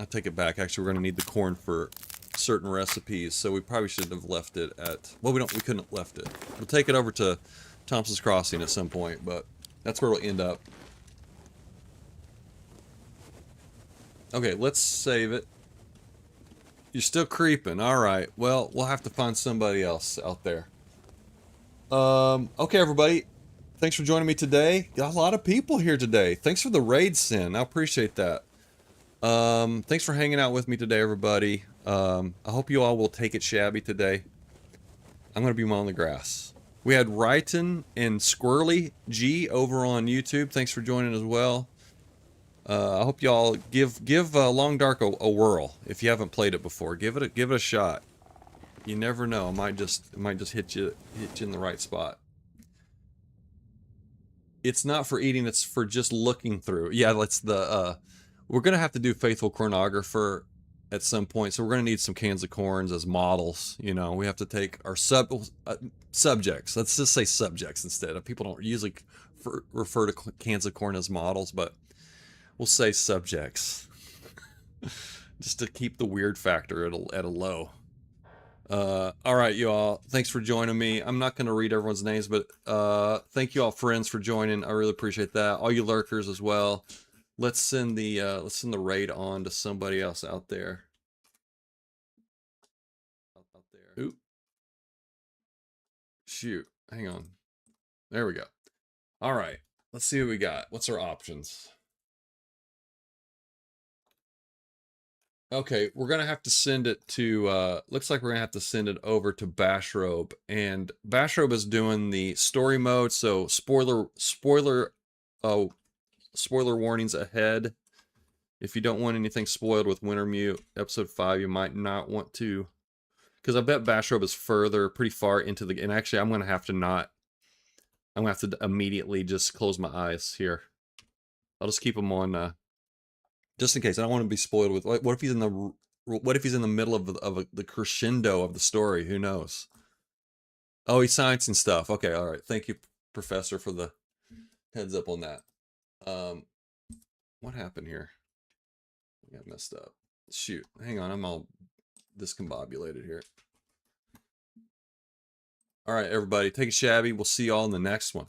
I'll take it back. Actually, we're going to need the corn for certain recipes, so we probably shouldn't have left it at... Well, we couldn't have left it. We'll take it over to Thompson's Crossing at some point, but that's where we'll end up. Okay, let's save it. You're still creeping. Alright, well, we'll have to find somebody else out there. Okay, everybody. Thanks for joining me today. Got a lot of people here today. Thanks for the raid send. I appreciate that. Thanks for hanging out with me today, everybody. I hope you all will take it shabby today. I'm going to be mowing the grass. We had Ryton and Squirrely G over on YouTube. Thanks for joining as well. I hope y'all give Long Dark a whirl if you haven't played it before. Give it a shot. You never know. It might just hit you in the right spot. It's not for eating. It's for just looking through. Yeah, that's the. We're gonna have to do Faithful Chronographer at some point, so we're gonna need some cans of corns as models. You know, we have to take our subjects. Let's just say subjects instead. People don't usually refer to cans of corn as models, but we'll say subjects, just to keep the weird factor at a low. All right, you all. Thanks for joining me. I'm not going to read everyone's names, but thank you all, friends, for joining. I really appreciate that. All you lurkers as well. Let's send the raid on to somebody else out there. Oop. Shoot. Hang on. There we go. All right. Let's see what we got. What's our options? Okay, we're gonna have to send it to, looks like we're gonna have to send it over to Bashrobe, and Bashrobe is doing the story mode, so spoiler warnings ahead. If you don't want anything spoiled with Wintermute episode 5, you might not want to, because I bet Bashrobe is pretty far into the, and actually I'm gonna have to immediately just close my eyes here. I'll just keep them on, just in case. I don't want to be spoiled with, what if he's in the middle of the crescendo of the story? Who knows? Oh, he's science and stuff. Okay, all right. Thank you, Professor, for the heads up on that. What happened here? Yeah, I messed up. Shoot. Hang on, I'm all discombobulated here. All right, everybody, take a Shabby. We'll see y'all in the next one.